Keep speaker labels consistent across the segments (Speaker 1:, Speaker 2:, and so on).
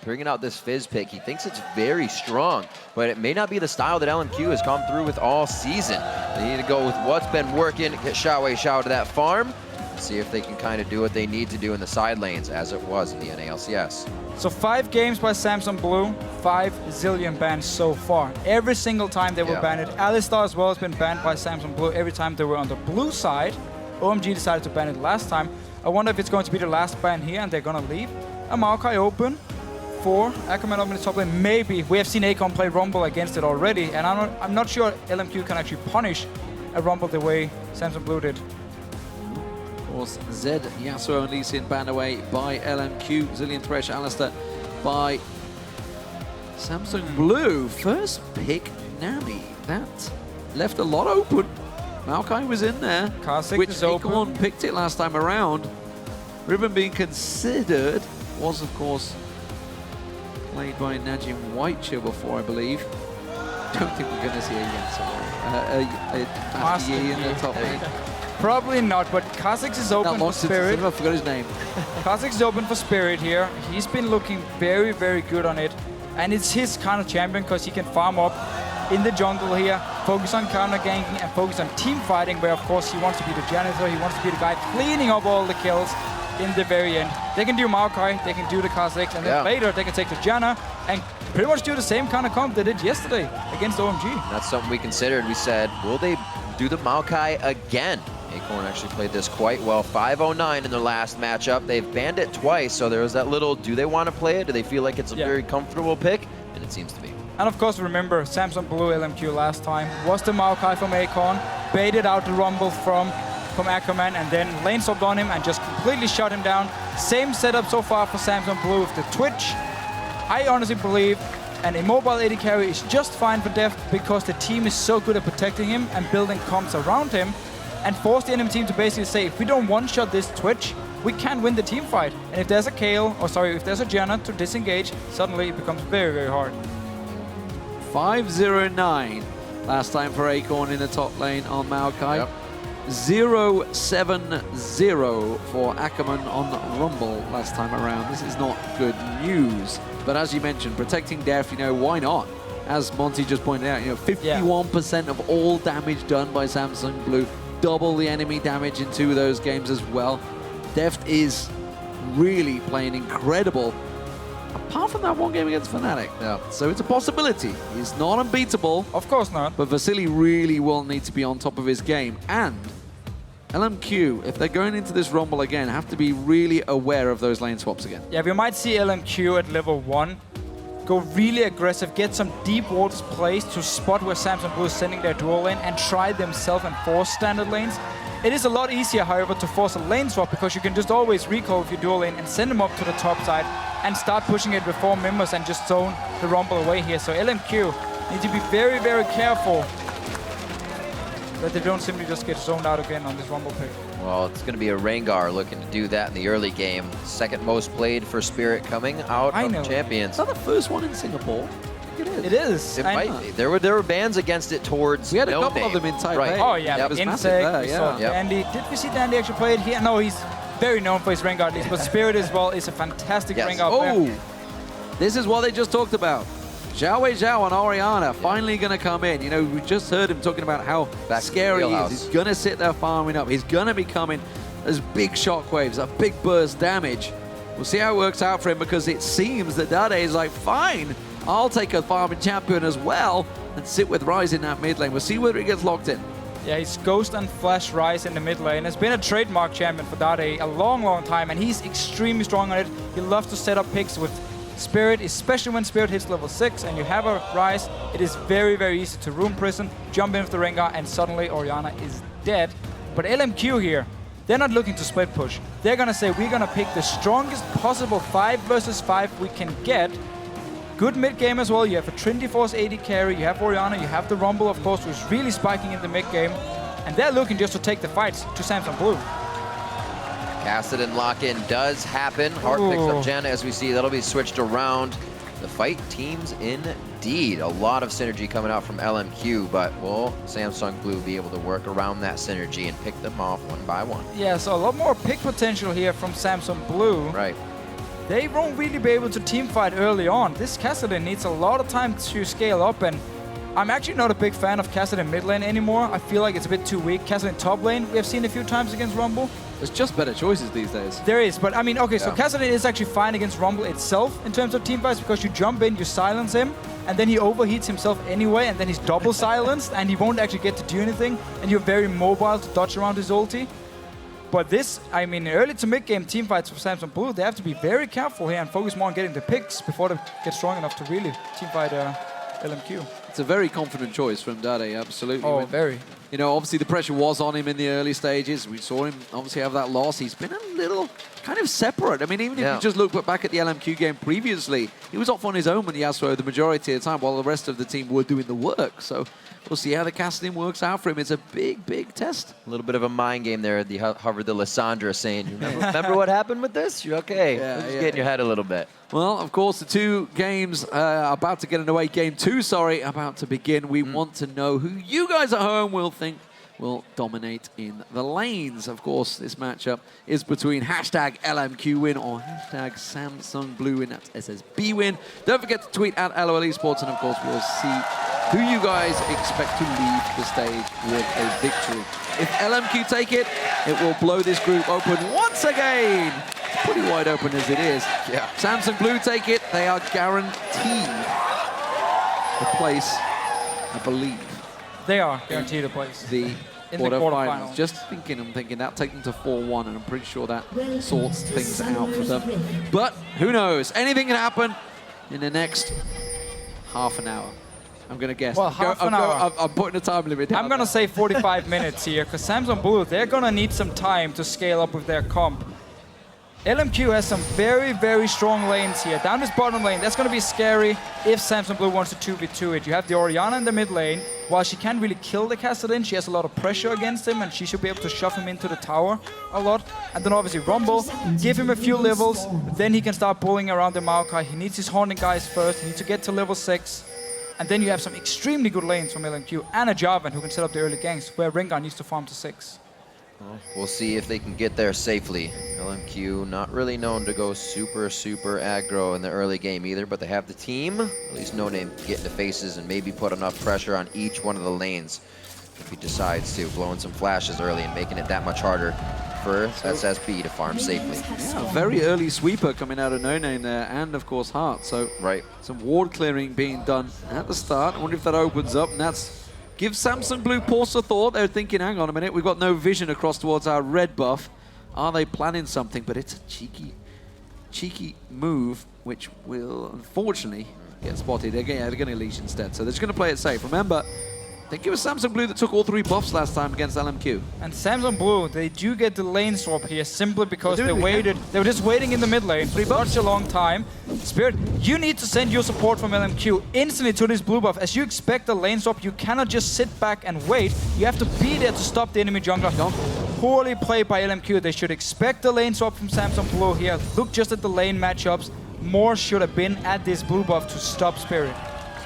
Speaker 1: bringing out this Fizz pick. He thinks it's very strong, but it may not be the style that LMQ has come through with all season. They need to go with what's been working, get Xiao to that farm, and see if they can kind of do what they need to do in the side lanes, as it was in the NALCS.
Speaker 2: So 5 games by Samsung Blue, 5 zillion bans so far. Every single time they were banned. Alistar as well has been banned by Samsung Blue every time they were on the blue side. OMG decided to ban it last time. I wonder if it's going to be the last ban here and they're going to leave. A Maokai open for Ackerman up in the top lane. Maybe. We have seen Akon play Rumble against it already, and I'm not sure LMQ can actually punish a Rumble the way Samsung Blue did.
Speaker 3: Of course, Zed, Yasuo and Lee Sin banned away by LMQ. Zillion Thresh, Alistar by Samsung Blue. First pick, Nami. That left a lot open. Maokai was in there, which Akon picked it last time around. Ribbon being considered was, of course, played by Najim Whitechill before, I believe. Don't think we're going to see a Master Yi in the top lane.
Speaker 2: Probably not, but Kha'Zix is open for Spirit.
Speaker 3: I forgot his name.
Speaker 2: Kha'Zix is open for Spirit here. He's been looking very, very good on it. And it's his kind of champion because he can farm up in the jungle here, focus on counter ganking and focus on team fighting, where of course he wants to be the janitor, he wants to be the guy cleaning up all the kills in the very end. They can do Maokai, they can do the Kha'Zix, and then later they can take the Janna and pretty much do the same kind of comp they did yesterday against OMG.
Speaker 1: That's something we considered. We said, will they do the Maokai again? Acorn actually played this quite well. 509 in their last matchup. They've banned it twice, so there was that little, do they want to play it? Do they feel like it's a very comfortable pick? And it seems to be.
Speaker 2: And of course, remember, Samsung Blue LMQ last time was the Maokai from Akon, baited out the Rumble from Ackerman, and then lane swapped on him and just completely shut him down. Same setup so far for Samsung Blue with the Twitch. I honestly believe an immobile AD carry is just fine for Deft because the team is so good at protecting him and building comps around him, and force the enemy team to basically say, if we don't one-shot this Twitch, we can't win the team fight. And if there's a Kayle, or sorry, if there's a Janna to disengage, suddenly it becomes very, very hard.
Speaker 3: 5-0-9 last time for Acorn in the top lane on Maokai. 0-7-0 for Ackerman on Rumble last time around. This is not good news. But as you mentioned, protecting Def, you know, why not? As Monty just pointed out, you know, 51% of all damage done by Samsung Blue. Double the enemy damage in 2 of those games as well. Deft is really playing incredible. Apart from that one game against Fnatic. So it's a possibility. He's not unbeatable.
Speaker 2: Of course not.
Speaker 3: But Vasily really will need to be on top of his game. And LMQ, if they're going into this Rumble again, have to be really aware of those lane swaps again.
Speaker 2: Yeah, we might see LMQ at level 1 go really aggressive, get some deep waters placed to spot where Samsung Blue is sending their dual lane and try themselves and force standard lanes. It is a lot easier, however, to force a lane swap because you can just always recall with your dual lane and send them up to the top side and start pushing it before members and just zone the Rumble away here. So LMQ need to be very, very careful that they don't simply just get zoned out again on this Rumble pick.
Speaker 1: Well, it's going to be a Rengar looking to do that in the early game. Second most played for Spirit coming out of Champions.
Speaker 3: Is that the first one in Singapore? I think it is.
Speaker 2: It is.
Speaker 1: It might be. There were bans against it towards
Speaker 3: We had a couple of them in Taipei.
Speaker 2: Oh yeah,
Speaker 3: that was
Speaker 2: Insect, Dandy. Did we see Dandy actually play it here? No, he's very known for his Rengar at least, but Spirit as well is a fantastic Rengar player.
Speaker 3: This is what they just talked about. Zhao and Orianna finally going to come in. You know, we just heard him talking about how scary he is. He's going to sit there farming up. He's going to be coming as big shockwaves, a big burst damage. We'll see how it works out for him because it seems that Dade is like, fine, I'll take a farming champion as well and sit with Ryze in that mid lane. We'll see whether he gets locked in.
Speaker 2: Yeah, he's Ghost and Flash Ryze in the mid lane. Has been a trademark champion for Dade a long, long time, and he's extremely strong on it. He loves to set up picks with Spirit, especially when Spirit hits level 6 and you have a Ryze. It is very, very easy to room prison, jump in with the Rengar, and suddenly Orianna is dead. But LMQ here, they're not looking to split push. They're going to say, we're going to pick the strongest possible 5 versus 5 we can get. Good mid game as well. You have a Trinity Force AD carry, you have Orianna, you have the Rumble, of course, who's really spiking in the mid game. And they're looking just to take the fights to Samsung Blue.
Speaker 1: Kassadin lock-in does happen. Hart picks up Janna as we see. That'll be switched around. The fight teams indeed. A lot of synergy coming out from LMQ, but will Samsung Blue be able to work around that synergy and pick them off one by one?
Speaker 2: Yeah, so a lot more pick potential here from Samsung Blue.
Speaker 1: Right.
Speaker 2: they won't really be able to team fight early on. This Kassadin needs a lot of time to scale up, and I'm actually not a big fan of Kassadin mid lane anymore. I feel like it's a bit too weak. Kassadin top lane, we have seen a few times against Rumble.
Speaker 3: There's just better choices these days.
Speaker 2: There is, but I mean, okay, so Kassadin is actually fine against Rumble itself in terms of team fights because you jump in, you silence him, and then he overheats himself anyway, and then he's double silenced, and he won't actually get to do anything, and you're very mobile to dodge around his ulti. But this, I mean, early to mid-game team fights for Samsung Blue, they have to be very careful here and focus more on getting the picks before they get strong enough to really team fight LMQ.
Speaker 3: It's a very confident choice from Dade, absolutely.
Speaker 2: Oh, very.
Speaker 3: You know, obviously the pressure was on him in the early stages. We saw him obviously have that loss. He's been a little kind of separate. I mean, even if you just look back at the LMQ game previously, he was off on his own with Yasuo the majority of the time while the rest of the team were doing the work. So we'll see how the casting works out for him. It's a big, big test.
Speaker 1: A little bit of a mind game there. The hovered the Lissandra saying, remember what happened with this? You're okay. Just get in your head a little bit.
Speaker 3: Well, of course, the two games about to get underway. Game 2, about to begin. We want to know who you guys at home will think will dominate in the lanes. Of course, this matchup is between hashtag LMQ win or hashtag Samsung Blue win. That's SSB win. Don't forget to tweet at LOL eSports, and of course, we'll see who you guys expect to leave the stage with a victory. If LMQ take it, it will blow this group open once again. Pretty wide open as it is.
Speaker 1: Yeah.
Speaker 3: Samsung Blue take it, they are guaranteed the place, I believe.
Speaker 2: They are guaranteed a place.
Speaker 3: The quarterfinals. Just thinking, I'm thinking that'll take them to 4-1, and I'm pretty sure that sorts things out for them. But who knows? Anything can happen in the next half an hour. I'm going to guess.
Speaker 2: Well, half an hour.
Speaker 3: I'm putting a time limit down.
Speaker 2: I'm going to say 45 minutes here, because Samsung Blue, they're going to need some time to scale up with their comp. LMQ has some very, very strong lanes here. Down this bottom lane, that's going to be scary if Samsung Blue wants to 2v2 it. You have the Orianna in the mid lane. While she can't really kill the Kassadin, she has a lot of pressure against him, and she should be able to shove him into the tower a lot. And then obviously Rumble, give him a few levels, then he can start pulling around the Maokai. He needs his Haunting guys first, he needs to get to level 6. And then you have some extremely good lanes from LMQ and a Jarvan who can set up the early ganks, where Rengar needs to farm to 6.
Speaker 1: We'll see if they can get there safely. LMQ not really known to go super aggro in the early game either, but they have the team, at least No Name, to get into faces and maybe put enough pressure on each one of the lanes if he decides to, blowing some flashes early and making it that much harder for SSB to farm safely.
Speaker 3: Yeah, very early sweeper coming out of No Name there, and of course Heart. So some ward clearing being done at the start. I wonder if that opens up, and that's give Samsung Blue pause a thought. They're thinking, hang on a minute, we've got no vision across towards our red buff. Are they planning something? But it's a cheeky move, which will unfortunately get spotted. They're going to leash instead, so they're just going to play it safe. Remember, I think it was Samsung Blue that took all 3 buffs last time against LMQ.
Speaker 2: And Samsung Blue, they do get the lane swap here simply because they waited. They were just waiting in the mid lane for such a long time. Spirit, you need to send your support from LMQ instantly to this blue buff. As you expect the lane swap, you cannot just sit back and wait. You have to be there to stop the enemy jungler. Poorly played by LMQ. They should expect the lane swap from Samsung Blue here. Look just at the lane matchups. More should have been at this blue buff to stop Spirit.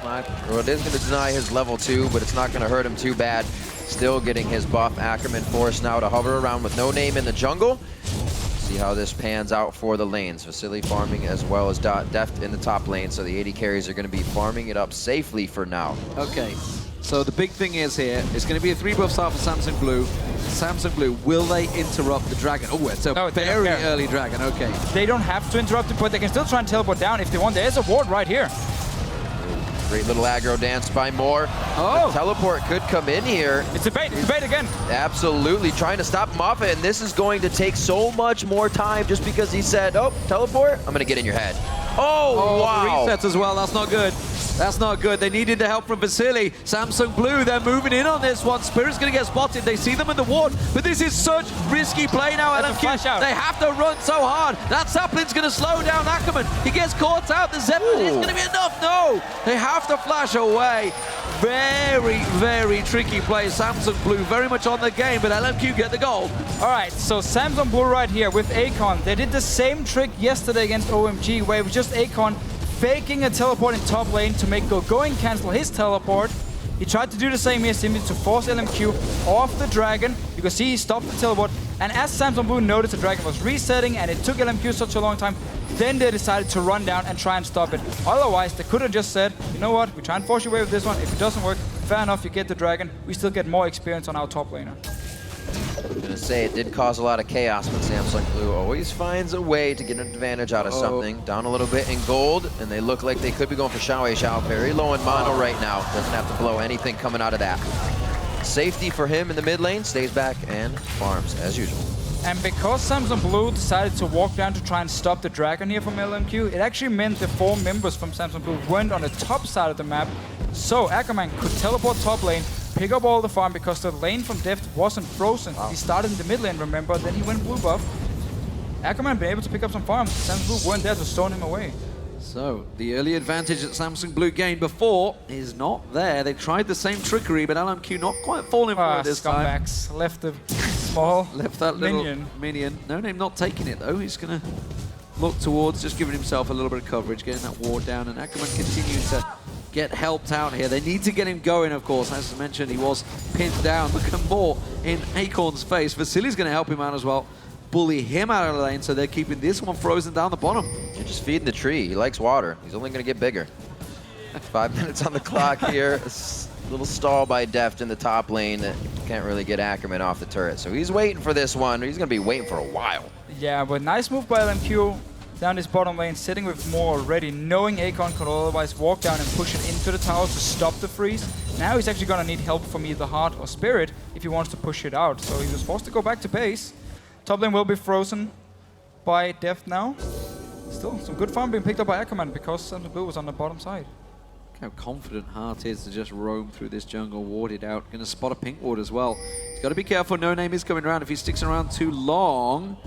Speaker 1: Well, it is going to deny his level 2, but it's not going to hurt him too bad. Still getting his buff. Ackerman forced now to hover around with No Name in the jungle. See how this pans out for the lanes. Vasily farming as well as Deft in the top lane, so the AD carries are going to be farming it up safely for now.
Speaker 3: Okay, so the big thing is here, it's going to be a 3-buff start for Samsung Blue. Samsung Blue, will they interrupt the dragon? Oh, it's a very early dragon, okay.
Speaker 2: They don't have to interrupt it, but they can still try and teleport down if they want. There's a ward right here.
Speaker 1: Great little aggro dance by Moore. The teleport could come in here.
Speaker 2: It's a bait again.
Speaker 1: Absolutely, trying to stop him off it, and this is going to take so much more time just because he said, oh, teleport, I'm gonna get in your head. Oh, wow.
Speaker 3: Resets as well, that's not good. That's not good. They needed the help from Vasily. Samsung Blue, they're moving in on this one. Spirit's going to get spotted. They see them in the ward, but this is such risky play now. LMQ, they have to run so hard. That sapling's going to slow down Ackerman. He gets caught out. The Zeppelin is going to be enough. No, they have to flash away. Very tricky play. Samsung Blue very much on the game, but LMQ get the goal.
Speaker 2: All right, so Samsung Blue right here with Akon. They did the same trick yesterday against OMG, where it was just Akon faking a teleport in top lane to make going cancel his teleport. He tried to do the same here, simply to force LMQ off the dragon. You can see he stopped the teleport, And as Samsung Blue noticed the Dragon was resetting and it took LMQ such a long time, then they decided to run down and try and stop it. Otherwise, they could have just said, you know what, we try and force your way with this one. If it doesn't work, fair enough, you get the Dragon. We still get more experience on our top laner.
Speaker 1: I'm gonna say it did cause a lot of chaos, but Samsung Blue always finds a way to get an advantage out of something. Down a little bit in gold, and they look like they could be going for Xiao. Very low in mono right now. Doesn't have to blow anything coming out of that. Safety for him in the mid lane, stays back and farms as usual.
Speaker 2: And because Samsung Blue decided to walk down to try and stop the Dragon here from LMQ, it actually meant the 4 members from Samsung Blue weren't on the top side of the map. So Ackerman could teleport top lane, pick up all the farm because the lane from Deft wasn't frozen. He started in the mid lane, remember, then he went blue buff. Ackerman been able to pick up some farms. Samsung Blue weren't there to stone him away.
Speaker 3: So, the early advantage that Samsung Blue gained before is not there. They tried the same trickery, but LMQ not quite falling for it this time.
Speaker 2: Scumbags. Left the small
Speaker 3: Left that little minion. No name not taking it, though. He's going to look towards just giving himself a little bit of coverage, getting that ward down, and Ackerman continues to get helped out here. They need to get him going, of course. As I mentioned, he was pinned down. Look at more in Acorn's face. Vasili's going to help him out as well. Bully him out of the lane, so they're keeping this one frozen down the bottom.
Speaker 1: You're just feeding the tree. He likes water. He's only going to get bigger. 5 minutes on the clock here. A little stall by Deft in the top lane. Can't really get Ackerman off the turret. So he's waiting for this one. He's going to be waiting for a while.
Speaker 2: Yeah, but nice move by LMQ down this bottom lane, sitting with more already, knowing Acorn could otherwise walk down and push it into the tower to stop the freeze. Now he's actually going to need help from either Heart or Spirit if he wants to push it out. So he was forced to go back to base. Top lane will be frozen by Deft now. Still, some good farm being picked up by Ackerman because Samsung Blue was on the bottom side.
Speaker 3: Look how confident Heart is to just roam through this jungle, ward it out. Going to spot a pink ward as well. He's got to be careful. No Name is coming around. If he sticks around too long,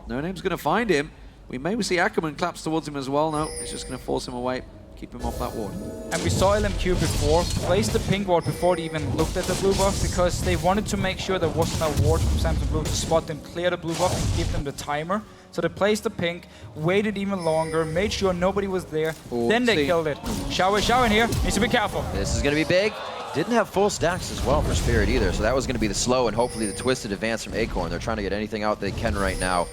Speaker 3: No Name's going to find him. We may see Ackerman claps towards him as well. No, he's just going to force him away. Keep him off that ward.
Speaker 2: And we saw LMQ before place the pink ward before they even looked at the blue buff because they wanted to make sure there wasn't a ward from Samsung Blue to spot them, clear the blue buff and give them the timer. So they placed the pink, waited even longer, made sure nobody was there, then they killed it. Xiao in here, needs to be careful.
Speaker 1: This is going to be big. Didn't have full stacks as well for Spirit either, so that was going to be the slow and hopefully the twisted advance from Acorn. They're trying to get anything out they can right now.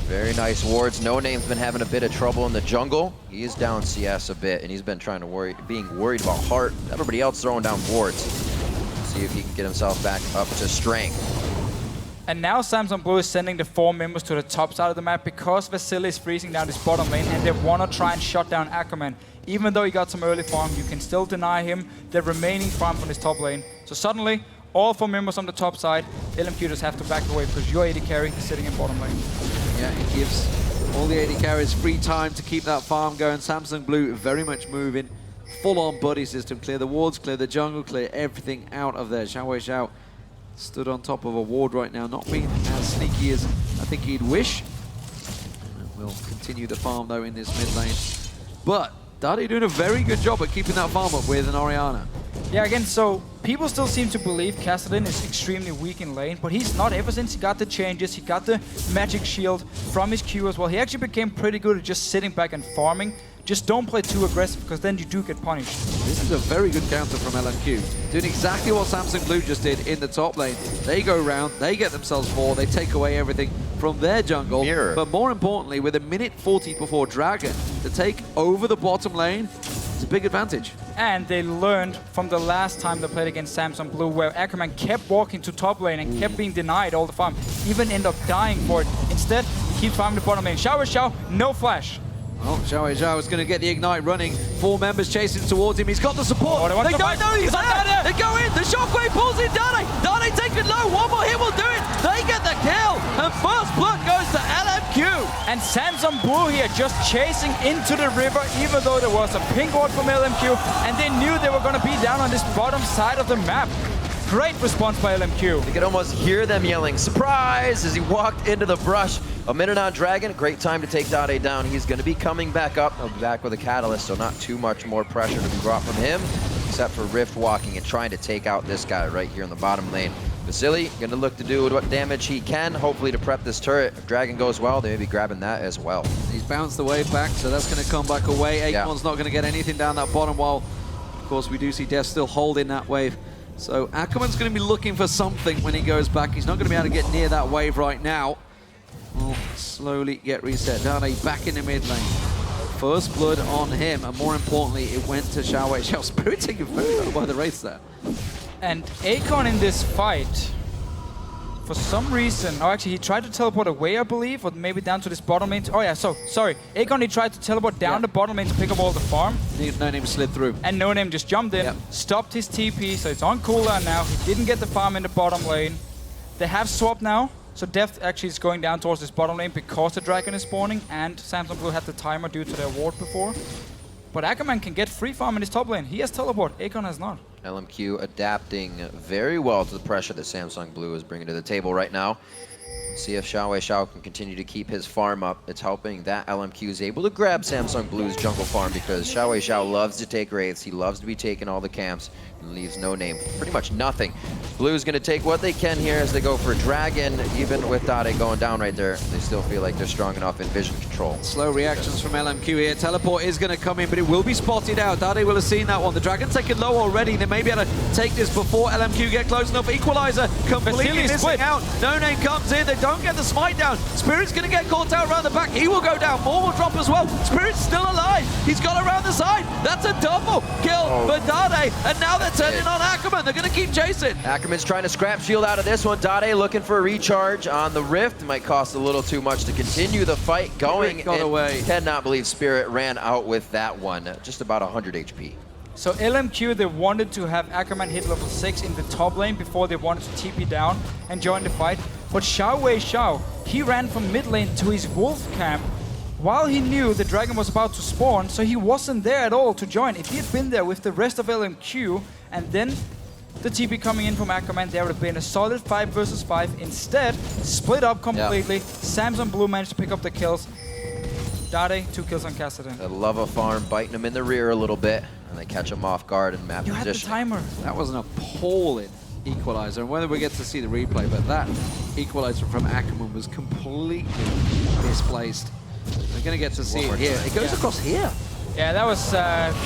Speaker 1: Very nice wards. No Name's been having a bit of trouble in the jungle. He is down CS a bit, and he's been trying to being worried about Heart. Everybody else throwing down wards. See if he can get himself back up to strength.
Speaker 2: And now Samsung Blue is sending the 4 members to the top side of the map because Vasily is freezing down this bottom lane, and they want to try and shut down Ackerman. Even though he got some early farm, you can still deny him the remaining farm from his top lane. So suddenly, all 4 members on the top side, LMQ just have to back away because your AD carry is sitting in bottom lane.
Speaker 3: Yeah, it gives all the AD carries free time to keep that farm going. Samsung Blue very much moving. Full-on buddy system. Clear the wards, clear the jungle, clear everything out of there. Xiao stood on top of a ward right now, not being as sneaky as I think he'd wish. We'll continue the farm though in this mid lane. But Dade doing a very good job at keeping that farm up with an Orianna.
Speaker 2: Yeah, again, so people still seem to believe Kassadin is extremely weak in lane, but he's not. Ever since he got the changes, he got the magic shield from his Q as well. He actually became pretty good at just sitting back and farming. Just don't play too aggressive, because then you do get punished.
Speaker 3: This is a very good counter from LMQ. Doing exactly what Samsung Blue just did in the top lane. They go round, they get themselves 4, they take away everything from their jungle.
Speaker 1: Mirror.
Speaker 3: But more importantly, with a minute 40 before Dragon, to take over the bottom lane, it's a big advantage.
Speaker 2: And they learned from the last time they played against Samsung Blue, where Ackerman kept walking to top lane and kept being denied all the farm. Even end up dying for it. Instead, he keeps farming the bottom lane. Xiao, no flash.
Speaker 3: Oh, Xiao is going to get the Ignite running. 4 members chasing towards him. He's got the support.
Speaker 2: Oh,
Speaker 3: they don't know he's there. They go in. The shockwave pulls in Dade. Dade taken low. One more hit will do it. They get the kill. And first blood goes to LMQ.
Speaker 2: And Samsung Blue here just chasing into the river, even though there was a pink ward from LMQ. And they knew they were going to be down on this bottom side of the map. Great response by LMQ.
Speaker 1: You could almost hear them yelling, "Surprise!" as he walked into the brush. A minute on Dragon, great time to take Dade down. He's going to be coming back up. He'll be back with a catalyst, so not too much more pressure to be brought from him, except for Rift walking and trying to take out this guy right here in the bottom lane. Vasily going to look to do what damage he can, hopefully to prep this turret. If Dragon goes well, they may be grabbing that as well.
Speaker 3: He's bounced the wave back, so that's going to come back away. Acorn's not going to get anything down that bottom wall. Of course, we do see Death still holding that wave So Ackerman's going to be looking for something when he goes back. He's not going to be able to get near that wave right now. Will slowly get reset. Dade back in the mid lane. First blood on him, and more importantly, it went to Xiaowei. Xiao Spirit taking very well by the race there.
Speaker 2: And Akon in this fight, for some reason, oh actually he tried to teleport away, I believe, or maybe down to this bottom lane. Oh yeah, so, sorry. Akon, he tried to teleport down the bottom lane to pick up all the farm.
Speaker 3: No Name slid through.
Speaker 2: And No Name just jumped in, stopped his TP, so it's on cooldown now. He didn't get the farm in the bottom lane. They have swapped now, so Deft actually is going down towards this bottom lane because the dragon is spawning, and Samsung Blue had the timer due to their ward before. But Ackerman can get free farm in his top lane. He has teleport, Akon has not.
Speaker 1: LMQ adapting very well to the pressure that Samsung Blue is bringing to the table right now. See if Xiao can continue to keep his farm up. It's helping that LMQ is able to grab Samsung Blue's jungle farm because Xiao loves to take wraiths. He loves to be taking all the camps and leaves No Name pretty much nothing. Blue's going to take what they can here as they go for Dragon. Even with Dade going down right there, they still feel like they're strong enough in vision control.
Speaker 3: Slow reactions from LMQ here. Teleport is going to come in, but it will be spotted out. Dade will have seen that one. The Dragon's taken low already. They may be able to take this before LMQ get close enough. Equalizer completely missing out. No Name comes in. They don't get the smite down. Spirit's going to get caught out around the back. He will go down. More will drop as well. Spirit's still alive. He's got around the side. That's a double kill for Dade. And now they're turning on Ackerman. They're going to keep chasing.
Speaker 1: Ackerman's trying to scrap shield out of this one. Dade looking for a recharge on the Rift. It might cost a little too much to continue the fight going.
Speaker 3: Got away.
Speaker 1: Cannot believe Spirit ran out with that one. Just about 100 HP.
Speaker 2: So LMQ, they wanted to have Ackerman hit level 6 in the top lane before they wanted to TP down and join the fight. But Xiao, he ran from mid lane to his wolf camp while he knew the dragon was about to spawn, so he wasn't there at all to join. If he had been there with the rest of LMQ and then the TP coming in from Ackerman, there would have been a solid 5 versus 5. Instead, split up completely. Samsung Blue managed to pick up the kills. Dade, 2 kills on Kassadin.
Speaker 1: The Lava farm biting him in the rear a little bit, and they catch him off guard and map
Speaker 2: You had the
Speaker 1: position.
Speaker 2: timer.
Speaker 3: That was an appalling equalizer, and whether we get to see the replay, but that equalizer from Ackerman was completely misplaced. We're going to get to see it here. It goes across here.
Speaker 2: Yeah, that was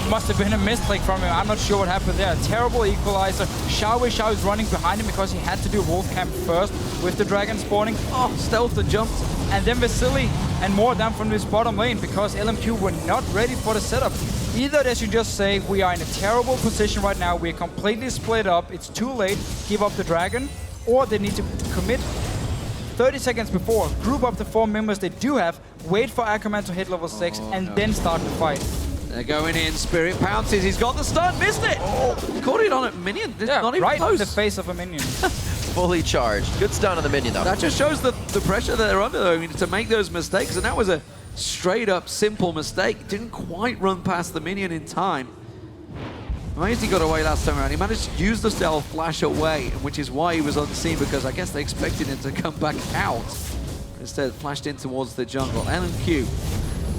Speaker 2: must have been a misclick from him. I'm not sure what happened there. Terrible equalizer. Xiao is running behind him because he had to do wolf camp first with the dragon spawning.
Speaker 3: Oh, stealth and jumps.
Speaker 2: And then Vasily and more down from this bottom lane because LMQ were not ready for the setup. Either they should just say, we are in a terrible position right now, we're completely split up, it's too late, give up the dragon, or they need to commit 30 seconds before, group up the 4 members they do have, wait for Ackerman to hit level 6, and then start the fight.
Speaker 3: They're going in, Spirit pounces, he's got the stun, missed it! Caught it on a minion, not even
Speaker 2: right
Speaker 3: close.
Speaker 2: in the face of a minion.
Speaker 1: Fully charged. Good stun on the minion though.
Speaker 3: That just shows the pressure that they're under though, I mean, to make those mistakes, and that was a straight up simple mistake. Didn't quite run past the minion in time. Amazed he got away last time around. He managed to use the stealth flash away, which is why he was unseen, because I guess they expected him to come back out. Instead, flashed in towards the jungle. LMQ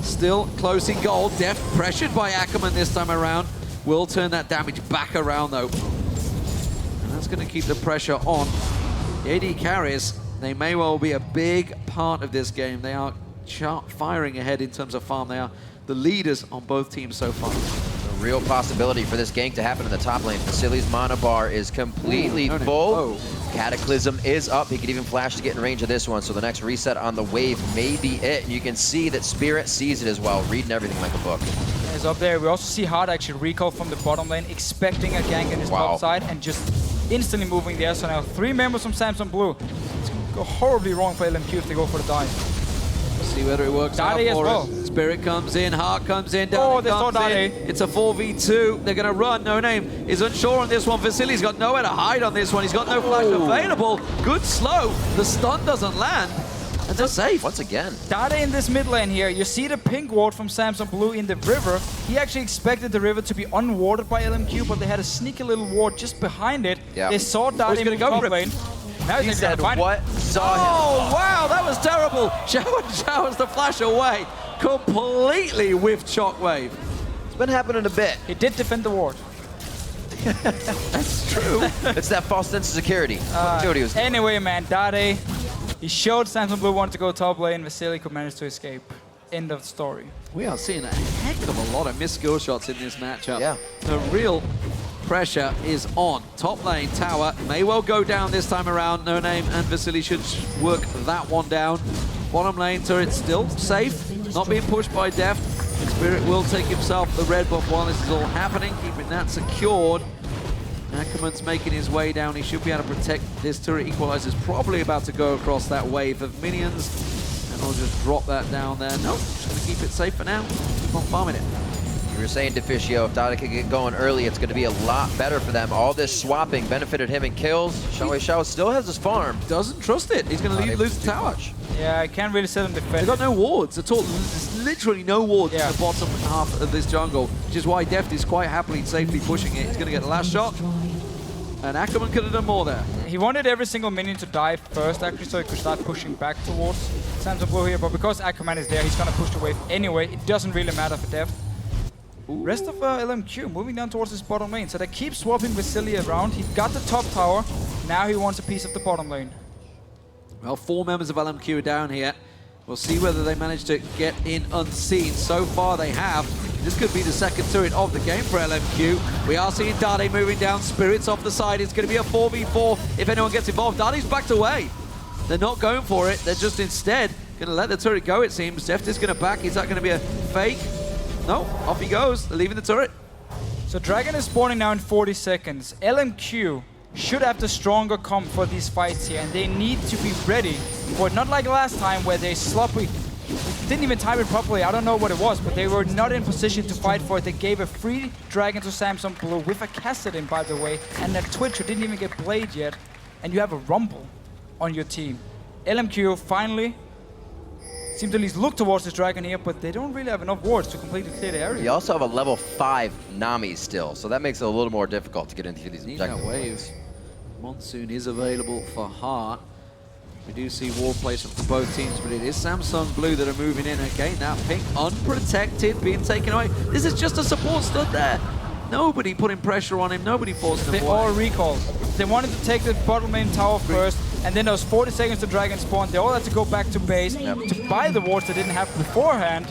Speaker 3: still close in goal. Deft pressured by Ackerman this time around. Will turn that damage back around though. And that's going to keep the pressure on. The AD carries, they may well be a big part of this game. They are firing ahead in terms of farm. They are the leaders on both teams so far.
Speaker 1: A real possibility for this gank to happen in the top lane. Vasily's mana bar is completely full. Cataclysm is up. He could even flash to get in range of this one. So the next reset on the wave may be it. And you can see that Spirit sees it as well, reading everything like a book.
Speaker 2: He's up there. We also see Hard actually recall from the bottom lane, expecting a gank in his top side and just instantly moving there. So now 3 members from Samsung Blue. It's going to go horribly wrong for LMQ if they go for the dive.
Speaker 3: See whether it works out for us. Spirit comes in, Heart comes in, down comes in. It's a 4v2. They're going to run. No Name is unsure on this one. Vasily's got nowhere to hide on this one. He's got no flash available. Good slow. The stun doesn't land. And they're safe.
Speaker 1: Once again.
Speaker 2: Dade in this mid lane here. You see the pink ward from Samsung Blue in the river. He actually expected the river to be unwarded by LMQ, but they had a sneaky little ward just behind it. They saw Dade in the top lane. Now
Speaker 1: he said, what?
Speaker 3: Oh, wow, that was terrible. Showers the flash away. Completely whiffed Shockwave.
Speaker 1: It's been happening a bit.
Speaker 2: He did defend the ward.
Speaker 3: That's true.
Speaker 1: It's that false sense of security.
Speaker 2: Anyway, man, Dade, he showed Samsung Blue wanted to go top lane. Vasily could manage to escape. End of story.
Speaker 3: We are seeing a heck of a lot of missed skill shots in this matchup.
Speaker 1: Yeah.
Speaker 3: A real pressure is on. Top lane, tower, may well go down this time around. No Name and Vasily should work that one down. Bottom lane turret still safe, not being pushed by Deft. Spirit will take himself the red buff while this is all happening, keeping that secured. Ackerman's making his way down. He should be able to protect this turret. Equalizer's probably about to go across that wave of minions. And I'll just drop that down there. Nope, just going to keep it safe for now. Keep on farming it.
Speaker 1: You were saying, Deficio, if Dada could get going early, it's going to be a lot better for them. All this swapping benefited him in kills. Xiao still has his farm.
Speaker 3: Doesn't trust it. He's going to lose the tower.
Speaker 2: Yeah, I can't really sit on defense.
Speaker 3: They've got no wards at all. There's literally no wards in the bottom half of this jungle, which is why Deft is quite happily safely pushing it. He's going to get the last shot. And Ackerman could have done more there.
Speaker 2: He wanted every single minion to die first, actually, so he could start pushing back towards Samsung Blue here. But because Ackerman is there, he's going to push the wave anyway. It doesn't really matter for Deft. Rest of LMQ moving down towards his bottom lane. So they keep swapping Vasily around. He got the top tower. Now he wants a piece of the bottom lane.
Speaker 3: Well, 4 members of LMQ are down here. We'll see whether they manage to get in unseen. So far they have. This could be the second turret of the game for LMQ. We are seeing Dade moving down. Spirits off the side. It's going to be a 4v4 if anyone gets involved. Dade's backed away. They're not going for it. They're just instead going to let the turret go, it seems. Deft is going to back. Is that going to be a fake? No, off he goes. They're leaving the turret.
Speaker 2: So Dragon is spawning now in 40 seconds. LMQ should have the stronger comp for these fights here, and they need to be ready for it. Not like last time where they sloppy, didn't even time it properly. I don't know what it was, but they were not in position to fight for it. They gave a free Dragon to Samsung Blue with a Kassadin, by the way, and a Twitch who didn't even get played yet, and you have a Rumble on your team. LMQ finally seem to at least look towards this Dragon here, but they don't really have enough wards to completely clear the area.
Speaker 1: You also have a level 5 Nami still, so that makes it a little more difficult to get into these objectives.
Speaker 3: Waves. Monsoon is available for Heart. We do see wall placement for both teams, but it is Samsung Blue that are moving in. Again, that pink unprotected, being taken away. This is just a support stud there. Nobody putting pressure on him, nobody forcing him
Speaker 2: They
Speaker 3: away.
Speaker 2: all recalled. They wanted to take the bottom lane tower first, and then there was 40 seconds to Dragon spawn. They all had to go back to base to buy the wards they didn't have beforehand.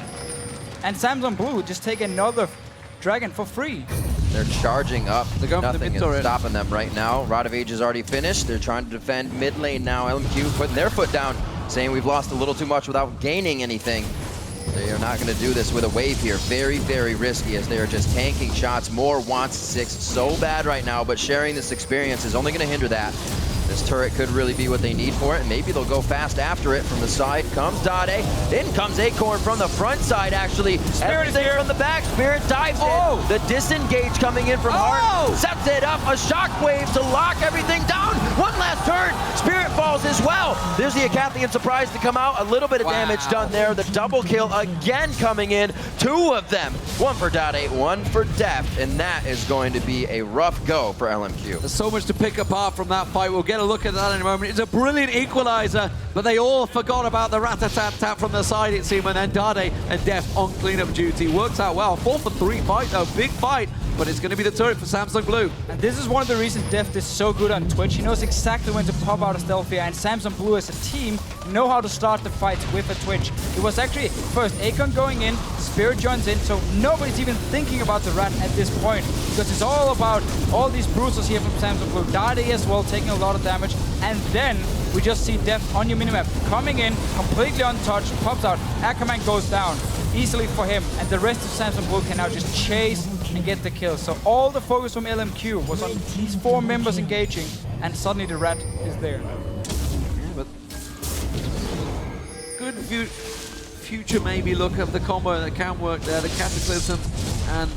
Speaker 2: And Samsung Blue just take another Dragon for free.
Speaker 1: They're charging up.
Speaker 3: They're going for the
Speaker 1: Nothing
Speaker 3: mid
Speaker 1: is
Speaker 3: turret.
Speaker 1: stopping them right now. Rod of Age is already finished. They're trying to defend mid lane now. LMQ putting their foot down, saying we've lost a little too much without gaining anything. They are not going to do this with a wave here. Very, very risky as they are just tanking shots. More wants 6 so bad right now, but sharing this experience is only going to hinder that. This turret could really be what they need for it, and maybe they'll go fast after it. From the side comes Dade. In comes Acorn from the front side, actually.
Speaker 2: Spirit is here.
Speaker 1: From the back. Spirit dives in. The disengage coming in from Heart. Sets it up. A shockwave to lock everything down. One last turn. Spirit falls as well. There's the Acathian surprise to come out. A little bit of damage done there. The double kill again coming in. 2 of them. 1 for Dade, 1 for Deft, and that is going to be a rough go for LMQ.
Speaker 3: There's so much to pick apart from that fight. We'll get a look at that in a moment. It's a brilliant equalizer, but they all forgot about the rat-a-tat-tat from the side, it seemed, and then Dade and Deft on cleanup duty. Works out well. 4 for 3 fight, though. Big fight, but it's going to be the turret for Samsung Blue.
Speaker 2: And this is one of the reasons Deft is so good on Twitch. He knows exactly when to pop out a stealth here, and Samsung Blue as a team know how to start the fights with a Twitch. It was actually first Akon going in, Spirit joins in, so nobody's even thinking about the rat at this point, because it's all about all these bruisers here from Samsung Blue. Dade as well taking a lot of damage, and then we just see Deft on your minimap coming in, completely untouched, pops out, Ackerman goes down easily for him, and the rest of Samsung Blue can now just chase and get the kill. So all the focus from LMQ was on these 4 members engaging, and suddenly the rat is there.
Speaker 3: Yeah, but good future maybe look of the combo that can work there. The Cataclysm and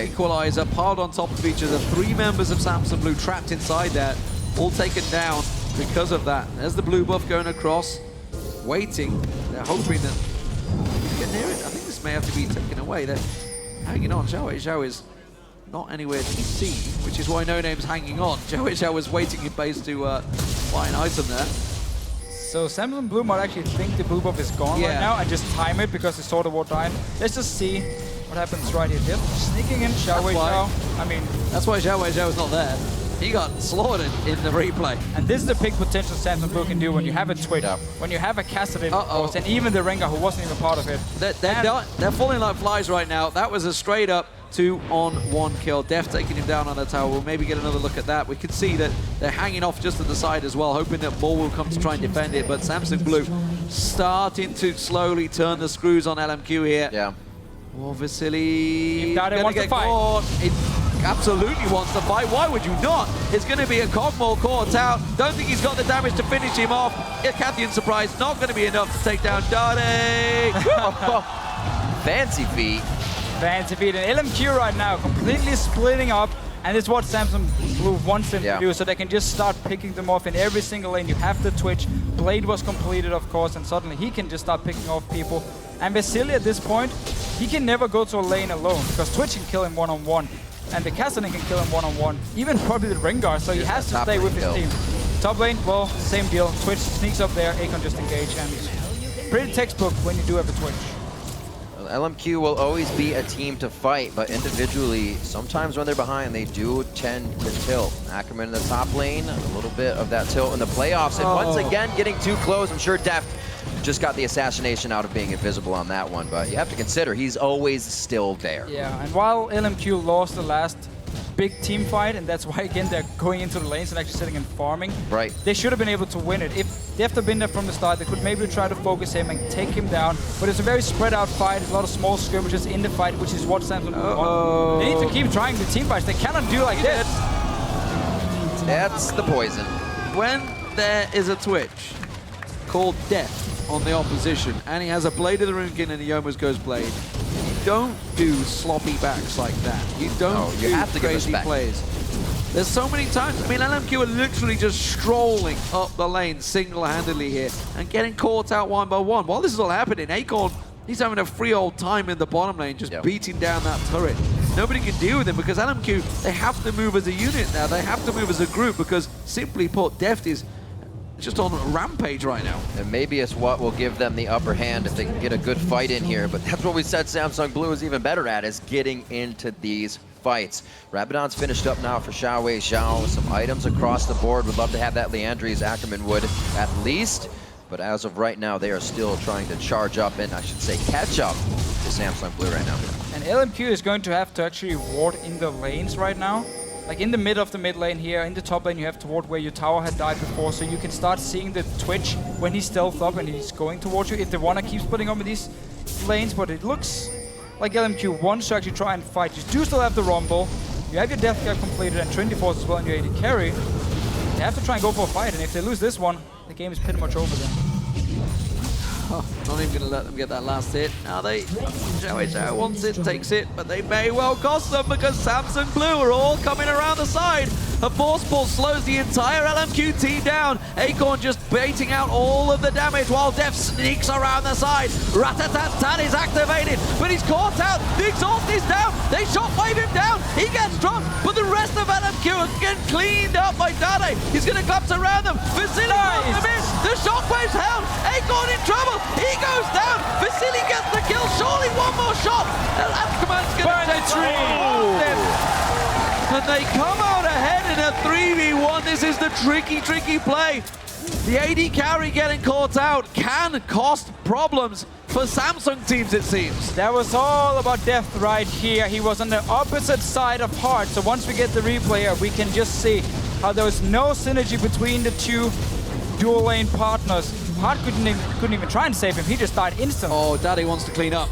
Speaker 3: Equalizer piled on top of each other. 3 members of Samsung Blue trapped inside there, all taken down because of that. There's the blue buff going across, waiting. They're hoping that we can get near it. I think this may have to be taken away. They're hanging on. Xiao is not anywhere to be seen, which is why No Name's hanging on. Xiao was waiting in base to buy an item there.
Speaker 2: So Samsung Blue might actually think the blue buff is gone right now and just time it because they saw the ward dying. Let's just see what happens right here. They're sneaking in Xiao. I mean,
Speaker 3: that's why Xiao is not there. He got slaughtered in the replay.
Speaker 2: And this is the big potential Samsung Blue can do when you have a Twitch, when you have a Cassidy, and even the Rengar who wasn't even part of it.
Speaker 3: They're falling like flies right now. That was a straight up 2-on-1 kill. Def taking him down on the tower. We'll maybe get another look at that. We can see that they're hanging off just at the side as well, hoping that more will come to try and defend it. But Samsung Blue starting to slowly turn the screws on LMQ here.
Speaker 1: Yeah.
Speaker 3: Oh, Vasily
Speaker 2: gonna get
Speaker 3: caught. It absolutely wants to fight. Why would you not? It's going to be a Cogmore caught out. Don't think he's got the damage to finish him off. Cathian surprise, not going to be enough to take down Dade.
Speaker 1: Fancy feet.
Speaker 2: Fancy feet. And LMQ right now completely splitting up. And it's what Samsung Blue wants them to do, so they can just start picking them off in every single lane. You have the Twitch. Blade was completed, of course, and suddenly he can just start picking off people. And Vasily at this point, he can never go to a lane alone, because Twitch can kill him one-on-one, and the Cassidy can kill him one-on-one, even probably the Rengar, so he has to stay with his team. Top lane, well, same deal. Twitch sneaks up there, Akon just engage, and pretty textbook when you do have a Twitch.
Speaker 1: LMQ will always be a team to fight, but individually, sometimes when they're behind, they do tend to tilt. Ackerman in the top lane, a little bit of that tilt in the playoffs, and once again, getting too close. I'm sure Deft just got the assassination out of being invisible on that one, but you have to consider he's always still there.
Speaker 2: Yeah, and while LMQ lost the last big team fight, and that's why, again, they're going into the lanes and actually sitting and farming.
Speaker 1: Right. They
Speaker 2: should have been able to win it. If they have to been there from the start, they could maybe try to focus him and take him down. But it's a very spread out fight. There's a lot of small skirmishes in the fight, which is what Samsung want. They need to keep trying the team fights. They cannot do like this.
Speaker 1: That's the poison.
Speaker 3: When there is a Twitch called Death on the opposition, and he has a Blade of the Runekin and a Yoma's Ghost Blade, you don't do sloppy backs like that. You don't do crazy plays. There's so many times. I mean, LMQ are literally just strolling up the lane single-handedly here and getting caught out one by one. While this is all happening, Akon, he's having a free old time in the bottom lane, just beating down that turret. Nobody can deal with him because LMQ, they have to move as a unit now. They have to move as a group because, simply put, Deft is just on a rampage right now.
Speaker 1: And maybe it's what will give them the upper hand if they can get a good fight in here. But that's what we said Samsung Blue is even better at, is getting into these fights. Rabadon's finished up now for Xiaowei Xiao. Some items across the board. Would love to have that Leandri's Ackerman would at least. But as of right now, they are still trying to charge up and, I should say, catch up to Samsung Blue right now.
Speaker 2: And LMQ is going to have to actually ward in the lanes right now. Like in the mid of the mid lane here, in the top lane you have to ward where your tower had died before, so you can start seeing the Twitch when he's stealthed up and he's going towards you if they want to keep splitting up in these lanes. But it looks like LMQ wants to actually try and fight. You do still have the Rumble, you have your Death Cap completed and Trinity Force as well and your AD carry. They have to try and go for a fight, and if they lose this one, the game is pretty much over then.
Speaker 3: Not even going to let them get that last hit. Now Xiaowei Xiao wants it, takes it, but they may well cost them because Samsung Blue are all coming around the side. A Force Ball slows the entire LMQ team down. Acorn just baiting out all of the damage while Def sneaks around the side. Rat-a-tat-tat is activated, but he's caught out. The exhaust is down. They shockwave him down. He gets dropped, but the rest of LMQ are getting cleaned up by Dade. He's going to collapse around them. Vasily drops him in. The shockwave's held. Acorn in trouble. He goes down. Vasily gets the kill. Surely one more shot. Ackerman's going to take the and they come out ahead in a 3v1. This is the tricky play. The AD carry getting caught out can cost problems for Samsung teams, it seems.
Speaker 2: That was all about Death right here. He was on the opposite side of Heart. So once we get the replay here, we can just see how there was no synergy between the two dual lane partners. Heart couldn't even try and save him. He just died instantly.
Speaker 3: Oh, Daddy wants to clean up.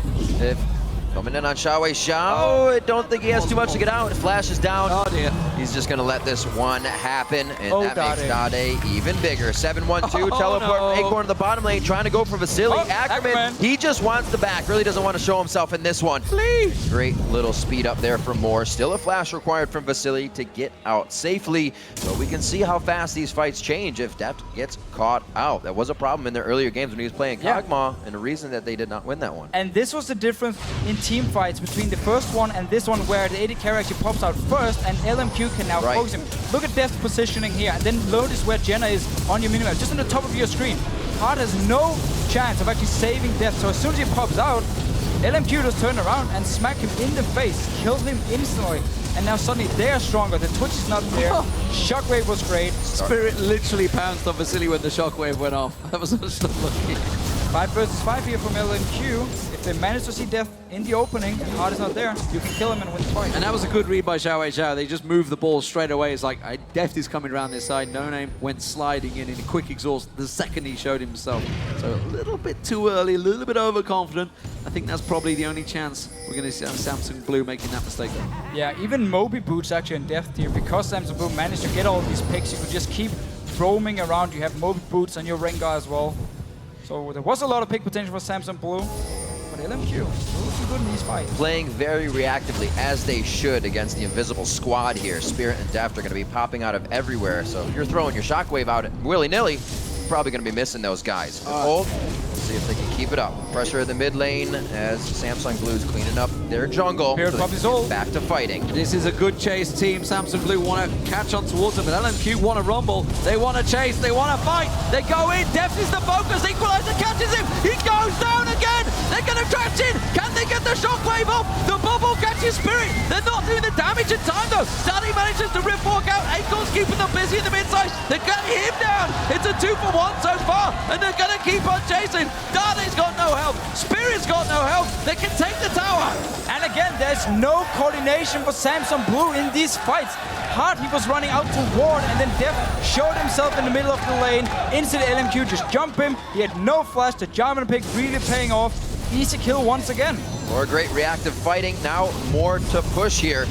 Speaker 1: Coming in on Xiaowei Xiao. I don't think he has too much to get out. Flash is down.
Speaker 3: Oh dear.
Speaker 1: He's just going to let this one happen, and that makes Dade even bigger. 7-1-2, teleport Acorn to the bottom lane, trying to go for Vasily. Ackerman, he just wants the back. Really doesn't want to show himself in this one.
Speaker 3: Please.
Speaker 1: Great little speed up there for Moore. Still a flash required from Vasily to get out safely. But we can see how fast these fights change if Deft gets caught out. That was a problem in their earlier games when he was playing Kog'Maw, and a reason that they did not win that one.
Speaker 2: And this was the difference in team fights between the first one and this one, where the AD carry actually pops out first and LMQ can now focus him. Look at Death's positioning here, and then notice where Jenna is on your minimap, just on the top of your screen. Heart has no chance of actually saving Death, so as soon as he pops out, LMQ just turn around and smack him in the face, kills him instantly. and now suddenly they are stronger. The Twitch is not there. Shockwave was great.
Speaker 3: Spirit literally pounced on Vasily when the shockwave went off. That was just unlucky.
Speaker 2: 5 versus 5 here from LMQ. If they manage to see Death in the opening and Hard is not there, you can kill him and win the fight.
Speaker 3: And that was a good read by Xiao Zhao. They just moved the ball straight away. It's like, Death is coming around this side. No Name went sliding in a quick exhaust the second he showed himself. So a little bit too early, a little bit overconfident. I think that's probably the only chance we're going to see Samsung Blue making that mistake.
Speaker 2: Yeah, even Moby Boots actually in Death tier, because Samsung Blue managed to get all these picks, you could just keep roaming around. You have Moby Boots on your Rengar as well. So there was a lot of pick potential for Samsung Blue, but LMQ looking good in these fights.
Speaker 1: Playing very reactively, as they should, against the invisible squad here. Spirit and Deft are going to be popping out of everywhere, so if you're throwing your Shockwave out willy-nilly, you're probably going to be missing those guys. Hold. See if they can keep it up. Pressure in the mid lane as Samsung Blue's cleaning up their jungle.
Speaker 2: Spirit pops his ult.
Speaker 1: Back to fighting.
Speaker 3: This is a good chase team. Samsung Blue want to catch on towards them, but LMQ want to rumble. They want to chase. They want to fight. They go in. Deft is the focus. Equalizer catches him. He goes down again. They're going to catch in. Can they get the shockwave off? The bubble catches Spirit. They're not doing the damage in time though. Danny manages to rip walk out. Acorn's keeping them busy in the mid side. They're getting him down. It's a 2-for-1 so far, and they're going to keep on chasing. Danny's got no help. Spirit's got no help. They can take the tower.
Speaker 2: And again, there's no coordination for Samsung Blue in these fights. Hard, he was running out to ward, and then Def showed himself in the middle of the lane. Instant LMQ just jump him. He had no flash. The Jarman pick really paying off. Easy kill once again.
Speaker 1: More great reactive fighting. Now more to push here.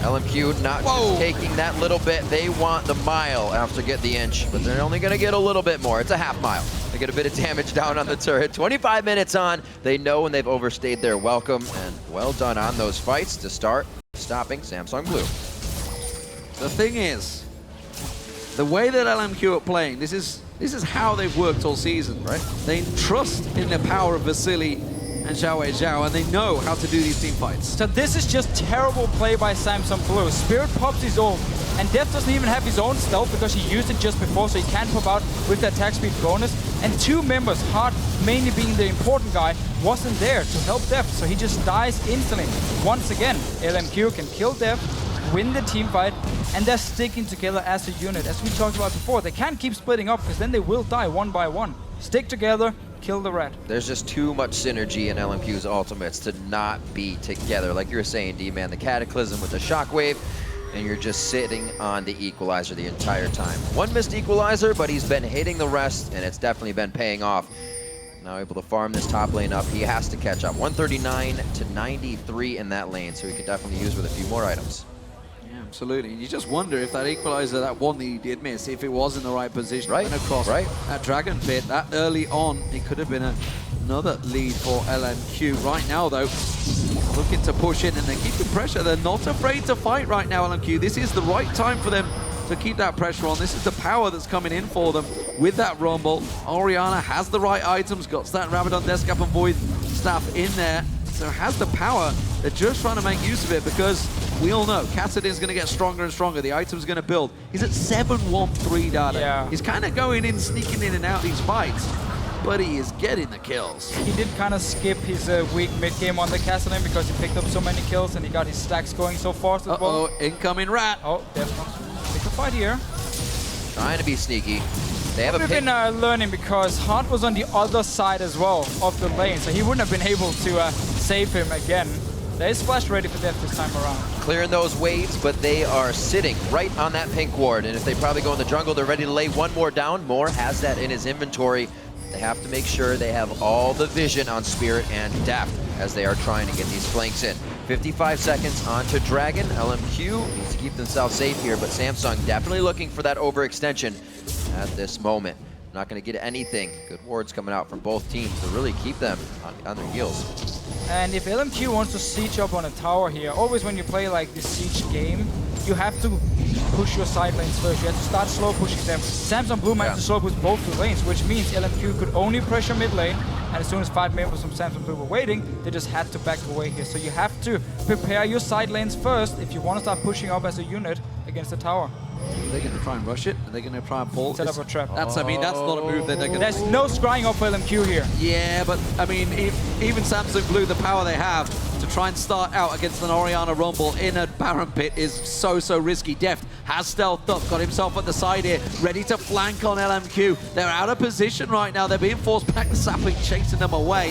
Speaker 1: LMQ not just taking that little bit. They want the mile after get the inch, but they're only going to get a little bit more. It's a half mile. They get a bit of damage down on the turret. 25 minutes on. They know when they've overstayed their welcome, and well done on those fights to start stopping Samsung Blue.
Speaker 3: The thing is, the way that LMQ are playing, this is how they've worked all season, right? They trust in the power of Vasily and Xiao Zhao, and they know how to do these team fights.
Speaker 2: So this is just terrible play by Samsung Blue. Spirit pops his ult, and Def doesn't even have his own stealth because he used it just before, so he can't pop out with the attack speed bonus. And 2 members, Hard mainly being the important guy, wasn't there to help Def, so he just dies instantly. Once again, LMQ can kill Def, win the team fight, and they're sticking together as a unit. As we talked about before, they can't keep splitting up because then they will die one by one. Stick together, kill the rat.
Speaker 1: There's just too much synergy in LMQ's ultimates to not be together. Like you were saying, D-Man, the Cataclysm with the Shockwave, and you're just sitting on the equalizer the entire time. One missed equalizer, but he's been hitting the rest, and it's definitely been paying off. Now able to farm this top lane up. He has to catch up. 139 to 93 in that lane, so he could definitely use with a few more items.
Speaker 3: Yeah, absolutely. And you just wonder if that equalizer, that one that he did miss, if it was in the right position, and across that Dragon Pit, that early on, it could have been another lead for LMQ. Right now, though, looking to push in, and they're keeping pressure. They're not afraid to fight right now, LMQ. This is the right time for them to keep that pressure on. This is the power that's coming in for them with that Rumble. Orianna has the right items, got that Rabadon, Deathcap, and Void staff in there, so has the power. They're just trying to make use of it because we all know Kassadin's going to get stronger and stronger. The item's going to build. He's at 7-1-3 data.
Speaker 2: Yeah.
Speaker 3: He's kind of going in, sneaking in and out these fights, but he is getting the kills.
Speaker 2: He did kind of skip his weak mid-game on the Castle because he picked up so many kills and he got his stacks going so fast as well.
Speaker 3: Incoming rat.
Speaker 2: Oh, definitely. Pick a fight here.
Speaker 1: Trying to be sneaky. They have
Speaker 2: We've been learning because Hart was on the other side as well of the lane, so he wouldn't have been able to save him again. There is flash ready for death this time around.
Speaker 1: Clearing those waves, but they are sitting right on that pink ward, and if they probably go in the jungle, they're ready to lay one more down. Moore has that in his inventory. They have to make sure they have all the vision on Spirit and Daft as they are trying to get these flanks in. 55 seconds onto Dragon. LMQ needs to keep themselves safe here, but Samsung definitely looking for that overextension at this moment. Not going to get anything. Good wards coming out from both teams to really keep them on their heels.
Speaker 2: And if LMQ wants to siege up on a tower here, always when you play like this siege game, you have to push your side lanes first. You have to start slow pushing them. Samsung Blue managed to slow push both the lanes, which means LMQ could only pressure mid lane, and as soon as 5 members from Samsung Blue were waiting, they just had to back away here. So you have to prepare your side lanes first if you want to start pushing up as a unit against the tower.
Speaker 3: Are they going to try and rush it? Are they going to try and pull?
Speaker 2: Set up a trap.
Speaker 3: That's, I mean, that's not a move that they're going to...
Speaker 2: There's no scrying up for LMQ here.
Speaker 3: Yeah, but I mean, even Samsung Blue, the power they have to to try and start out against an Orianna Rumble in a Baron pit is so risky. Deft has stealthed up, got himself at the side here, ready to flank on LMQ. They're out of position right now. They're being forced back. The sapling chasing them away.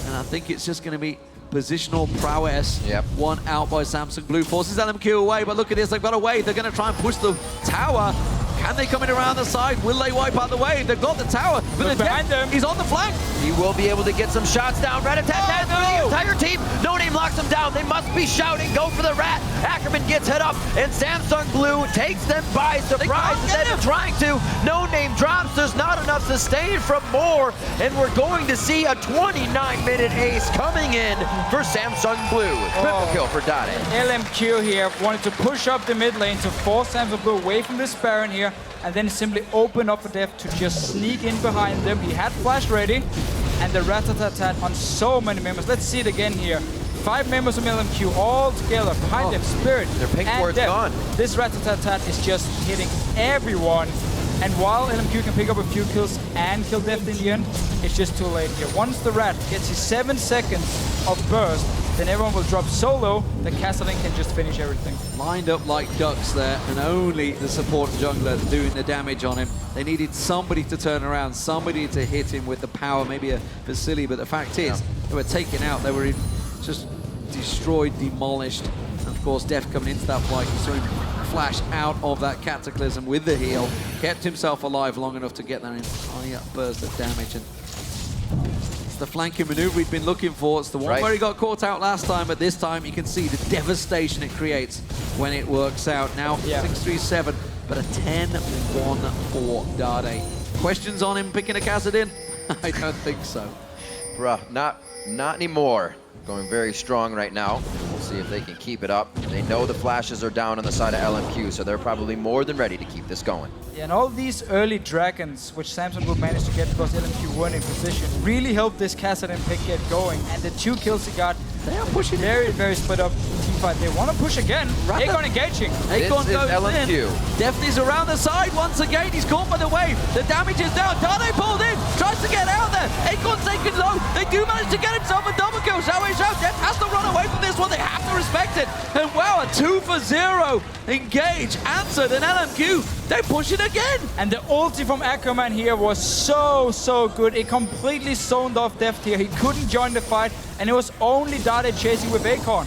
Speaker 3: And I think it's just going to be positional prowess.
Speaker 1: Yep.
Speaker 3: One out by Samsung Blue. Forces LMQ away, but look at this. They've got a wave. They're going to try and push the tower. Can they come in around the side? Will they wipe out the wave? They've got the tower, but the
Speaker 2: behind them.
Speaker 3: He's on the flank.
Speaker 1: He will be able to get some shots down. Rat-a-tat-tat for the entire team. No Name locks him down. They must be shouting. Go for the rat. Ackerman gets hit up, and Samsung Blue takes them by surprise. Instead of trying to, No Name drops. There's not enough sustain from Moore, and we're going to see a 29-minute ace coming in for Samsung Blue. Triple kill for Dade.
Speaker 2: LMQ here wanted to push up the mid lane to force Samsung Blue away from this Baron here, and then simply open up for Deft to just sneak in behind them. He had flash ready, and the rat-a-tat-tat on so many members. Let's see it again here. 5 members from LMQ all together behind them. Spirit
Speaker 1: Their pink
Speaker 2: and
Speaker 1: ward's
Speaker 2: Deft.
Speaker 1: gone.
Speaker 2: This rat-a-tat-tat is just hitting everyone. And while LMQ can pick up a few kills and kill Deft in the end, it's just too late here. Once the rat gets his 7 seconds of burst, then everyone will drop so low that Castling can just finish everything.
Speaker 3: Lined up like ducks there, and only the support jungler doing the damage on him. They needed somebody to turn around, somebody to hit him with the power, maybe a Vasily, but the fact is, they were taken out, they were just destroyed, demolished. And of course, Deft coming into that fight, you saw him flash out of that Cataclysm with the heal, kept himself alive long enough to get that entire burst of damage. And it's the flanking maneuver we've been looking for. It's the one where he got caught out last time, but this time you can see the devastation it creates when it works out. Now 6-3-7, but a 10-1 for Dade. Questions on him picking a Kassadin? I don't think so.
Speaker 1: Bruh, not anymore. Going very strong right now. We'll see if they can keep it up. They know the flashes are down on the side of LMQ, so they're probably more than ready to keep this going.
Speaker 2: Yeah, and all these early dragons, which Samsung Blue managed to get because LMQ weren't in position, really helped this Kassadin pick get going. And the 2 kills he got, they are pushing very split up team fight. They want to push again. Aegon engaging.
Speaker 3: Aegon
Speaker 1: This is
Speaker 3: goes
Speaker 1: LMQ.
Speaker 3: in. Deft is around the side once again. He's caught by the wave. The damage is down. Dade pulled in. Tries to get out there. Aegon's taken low. They do manage to get himself a double kill. Shout. Deft has to run away from this one. They have to respect it. And wow, a 2-for-0 engage answered. And LMQ, they push it again.
Speaker 2: And the ulti from Ackerman here was so good. It completely zoned off Deft here. He couldn't join the fight, and it was only Dade chasing with Aegon.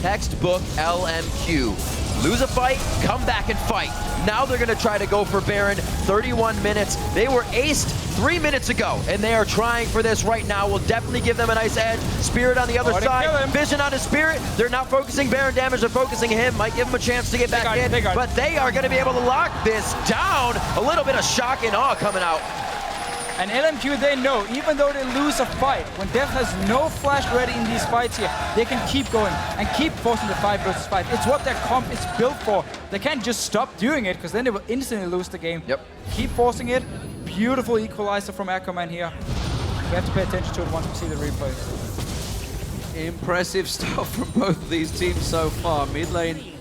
Speaker 1: Textbook LMQ. Lose a fight, come back and fight. Now they're gonna try to go for Baron. 31 minutes. They were aced 3 minutes ago, and they are trying for this right now. Will definitely give them a nice edge. Spirit on the other side. Vision on his Spirit. They're not focusing Baron damage, they're focusing him. Might give him a chance to get back in, but they are gonna be able to lock this down. A little bit of shock and awe coming out.
Speaker 2: And LMQ, they know, even though they lose a fight, when Deft has no flash ready in these fights here, they can keep going and keep forcing the 5 versus 5. It's what their comp is built for. They can't just stop doing it, because then they will instantly lose the game.
Speaker 1: Yep.
Speaker 2: Keep forcing it. Beautiful equalizer from Ackerman here. We have to pay attention to it once we see the replays.
Speaker 3: Impressive stuff from both of these teams so far. Mid lane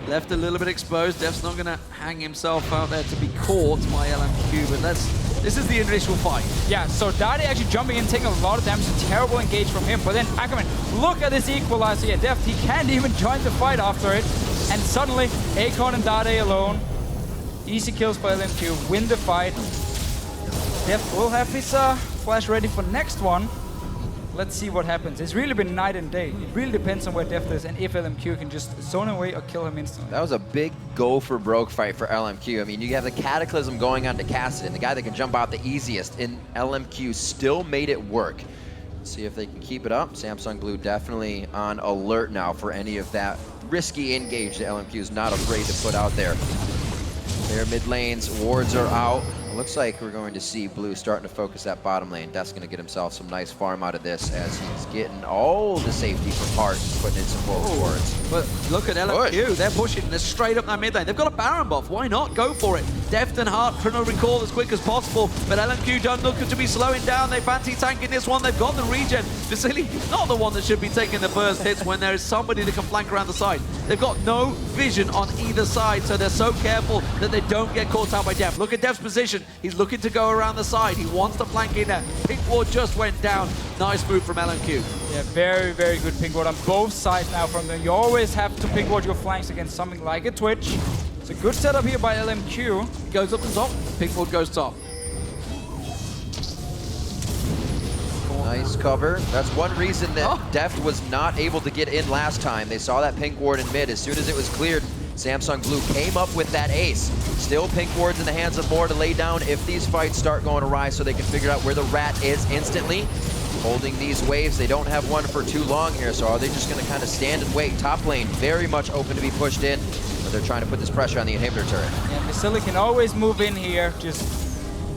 Speaker 3: left a little bit exposed. Deft's not going to hang himself out there to be caught by LMQ, but this is the initial fight.
Speaker 2: Yeah, so Dade actually jumping in, taking a lot of damage, a terrible engage from him. But then Ackerman, look at this equalizer here. Deft, he can't even join the fight after it. And suddenly, Aegon and Dade alone. Easy kills by LMQ, win the fight. Deft will have his flash ready for next one. Let's see what happens. It's really been night and day. It really depends on where Deft is and if LMQ can just zone away or kill him instantly.
Speaker 1: That was a big go for broke fight for LMQ. I mean, you have the Cataclysm going on to Kassadin, the guy that can jump out the easiest, and LMQ still made it work. Let's see if they can keep it up. Samsung Blue definitely on alert now for any of that risky engage that LMQ is not afraid to put out there. Their mid lanes, wards are out. It looks like we're going to see Blue starting to focus that bottom lane. Deft's going to get himself some nice farm out of this as he's getting all the safety for part and putting in some more wards.
Speaker 3: But look at LMQ, they're pushing, they're straight up that mid lane. They've got a Baron buff, why not? Go for it. Deft and Hart trying to recall as quick as possible, but LMQ don't look to be slowing down. They fancy tanking this one, they've got the regen. Vasily, not the one that should be taking the burst hits when there is somebody that can flank around the side. They've got no vision on either side, so they're so careful that they don't get caught out by Deft. Look at Deft's position. He's looking to go around the side. He wants to flank in there. Pink ward just went down. Nice move from LMQ.
Speaker 2: Yeah, very, very good pink ward on both sides now from them. You always have to pink ward your flanks against something like a Twitch. It's a good setup here by LMQ.
Speaker 3: Goes up the top. Pink ward goes top.
Speaker 1: Nice cover. That's one reason that Deft was not able to get in last time. They saw that pink ward in mid. As soon as it was cleared, Samsung Blue came up with that ace. Still pink wards in the hands of Moore to lay down if these fights start going awry so they can figure out where the rat is instantly. Holding these waves, they don't have one for too long here, so are they just going to kind of stand and wait? Top lane very much open to be pushed in, but they're trying to put this pressure on the inhibitor turret.
Speaker 2: Yeah, Vasily can always move in here, just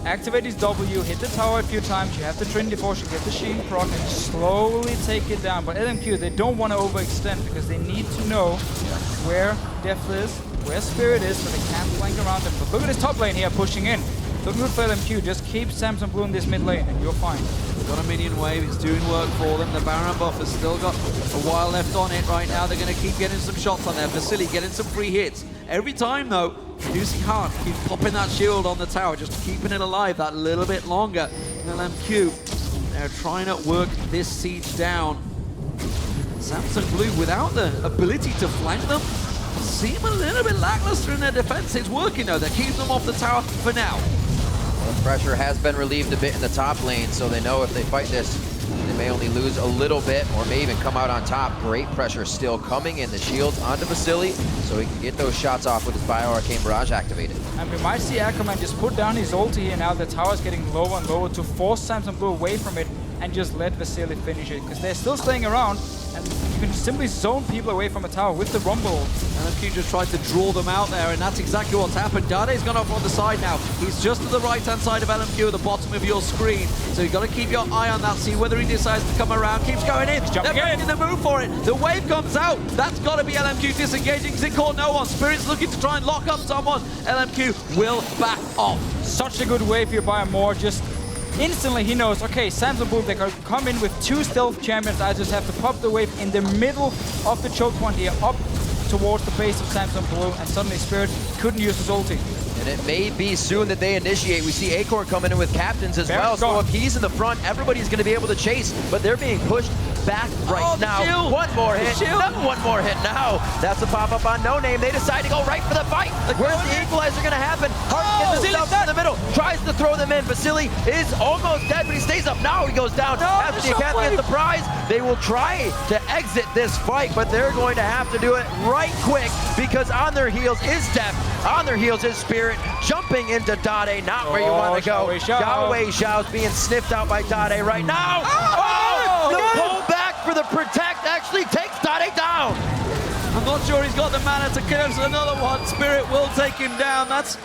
Speaker 2: activate his W, hit the tower a few times, you have the Trinity Force, you get the shield proc, and slowly take it down. But LMQ, they don't want to overextend because they need to know where Deft is, where Spirit is, so they can't flank around them. But look at this top lane here pushing in. Looking good for LMQ, just keep Samsung Blue in this mid lane and you're fine.
Speaker 3: Got a minion wave, it's doing work for them. The Baron buff has still got a while left on it right now. They're going to keep getting some shots on there. Vasily getting some free hits. Every time though, you see Hart keep popping that shield on the tower, just keeping it alive that little bit longer. LMQ, they're trying to work this siege down. Samsung Blue, without the ability to flank them, seem a little bit lackluster in their defense. It's working though, they're keeping them off the tower for now.
Speaker 1: Well, pressure has been relieved a bit in the top lane, so they know if they fight this, they may only lose a little bit or may even come out on top. Great pressure still coming in. The shields onto Vasily, so he can get those shots off with his Bio-Arcane Barrage activated.
Speaker 2: And we might see Ackerman just put down his ulti here now. The tower's getting lower and lower to force Samsung Blue away from it and just let Vasily finish it, because they're still staying around and you can simply zone people away from a tower with the Rumble.
Speaker 3: LMQ just tried to draw them out there, and that's exactly what's happened. Dade's gone off on the side now. He's just to the right-hand side of LMQ at the bottom of your screen. So you've got to keep your eye on that, see whether he decides to come around. Keeps going in. They're making the move for it. The wave comes out. That's got to be LMQ disengaging. Zikor no one. Spirit's looking to try and lock up someone. LMQ will back off.
Speaker 2: Such a good wave here by Moore. Just instantly he knows, okay, Samsung Blue, they can come in with 2 stealth champions. I just have to pop the wave in the middle of the choke point here, up towards the base of Samsung Blue, and suddenly Spirit couldn't use his ulti.
Speaker 1: And it may be soon that they initiate. We see Acorn coming in with captains as well. So if he's in the front, everybody's going to be able to chase, but they're being pushed back right now.
Speaker 3: Shield.
Speaker 1: One more hit. One more hit now. That's a pop-up on No Name. They decide to go right for the fight. Where's the equalizer going to happen? Hart gets himself in the middle. Tries to throw them in. Vasily is almost dead, but he stays up. Now he goes down. After the Academy gets the prize, they will try to exit this fight, but they're going to have to do it right quick because on their heels is Deft. On their heels is Spirit. Jumping into Dade. Not where you want to go. Xiao Xiao's being sniffed out by Dade right now. The pull back for the protect actually takes Dade down.
Speaker 3: I'm not sure he's got the mana to kill another one. Spirit will take him down. That's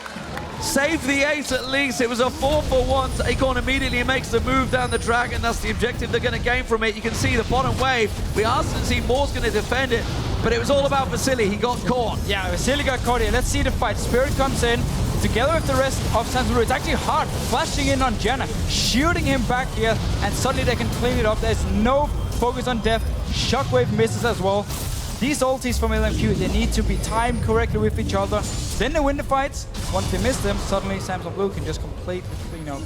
Speaker 3: saved the ace at least. It was a 4-for-1. Acorn immediately makes the move down the dragon. That's the objective they're going to gain from it. You can see the bottom wave. We asked to see Moore's going to defend it, but it was all about Vasily. He got caught.
Speaker 2: Yeah, Vasily got caught here. Let's see the fight. Spirit comes in together with the rest of Samsung Blue. It's actually Hart flashing in on Jenna, shooting him back here, and suddenly they can clean it up. There's no focus on Deft. Shockwave misses as well. These ultis from LMQ, they need to be timed correctly with each other. Then they win the fights. Once they miss them, suddenly Samsung Blue can just complete, you know.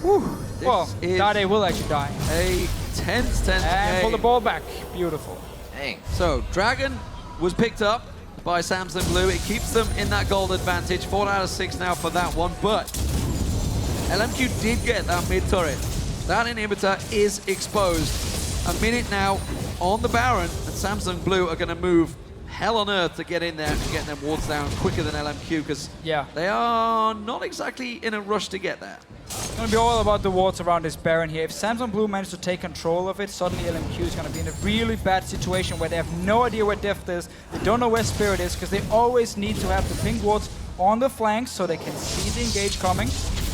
Speaker 2: Whew. Well, Dade will actually die.
Speaker 3: A tense
Speaker 2: And
Speaker 3: game.
Speaker 2: pull the ball back. Beautiful.
Speaker 1: Dang.
Speaker 3: So, Dragon was picked up by Samsung Blue. It keeps them in that gold advantage. 4 out of 6 now for that one, but LMQ did get that mid turret. That inhibitor is exposed. A minute now on the Baron, and Samsung Blue are going to move hell on earth to get in there and get them wards down quicker than LMQ, because they are not exactly in a rush to get there.
Speaker 2: It's going to be all about the wards around this Baron here. If Samsung Blue manages to take control of it, suddenly LMQ is going to be in a really bad situation where they have no idea where Deft is, they don't know where Spirit is, because they always need to have the pink wards on the flanks so they can see the engage coming.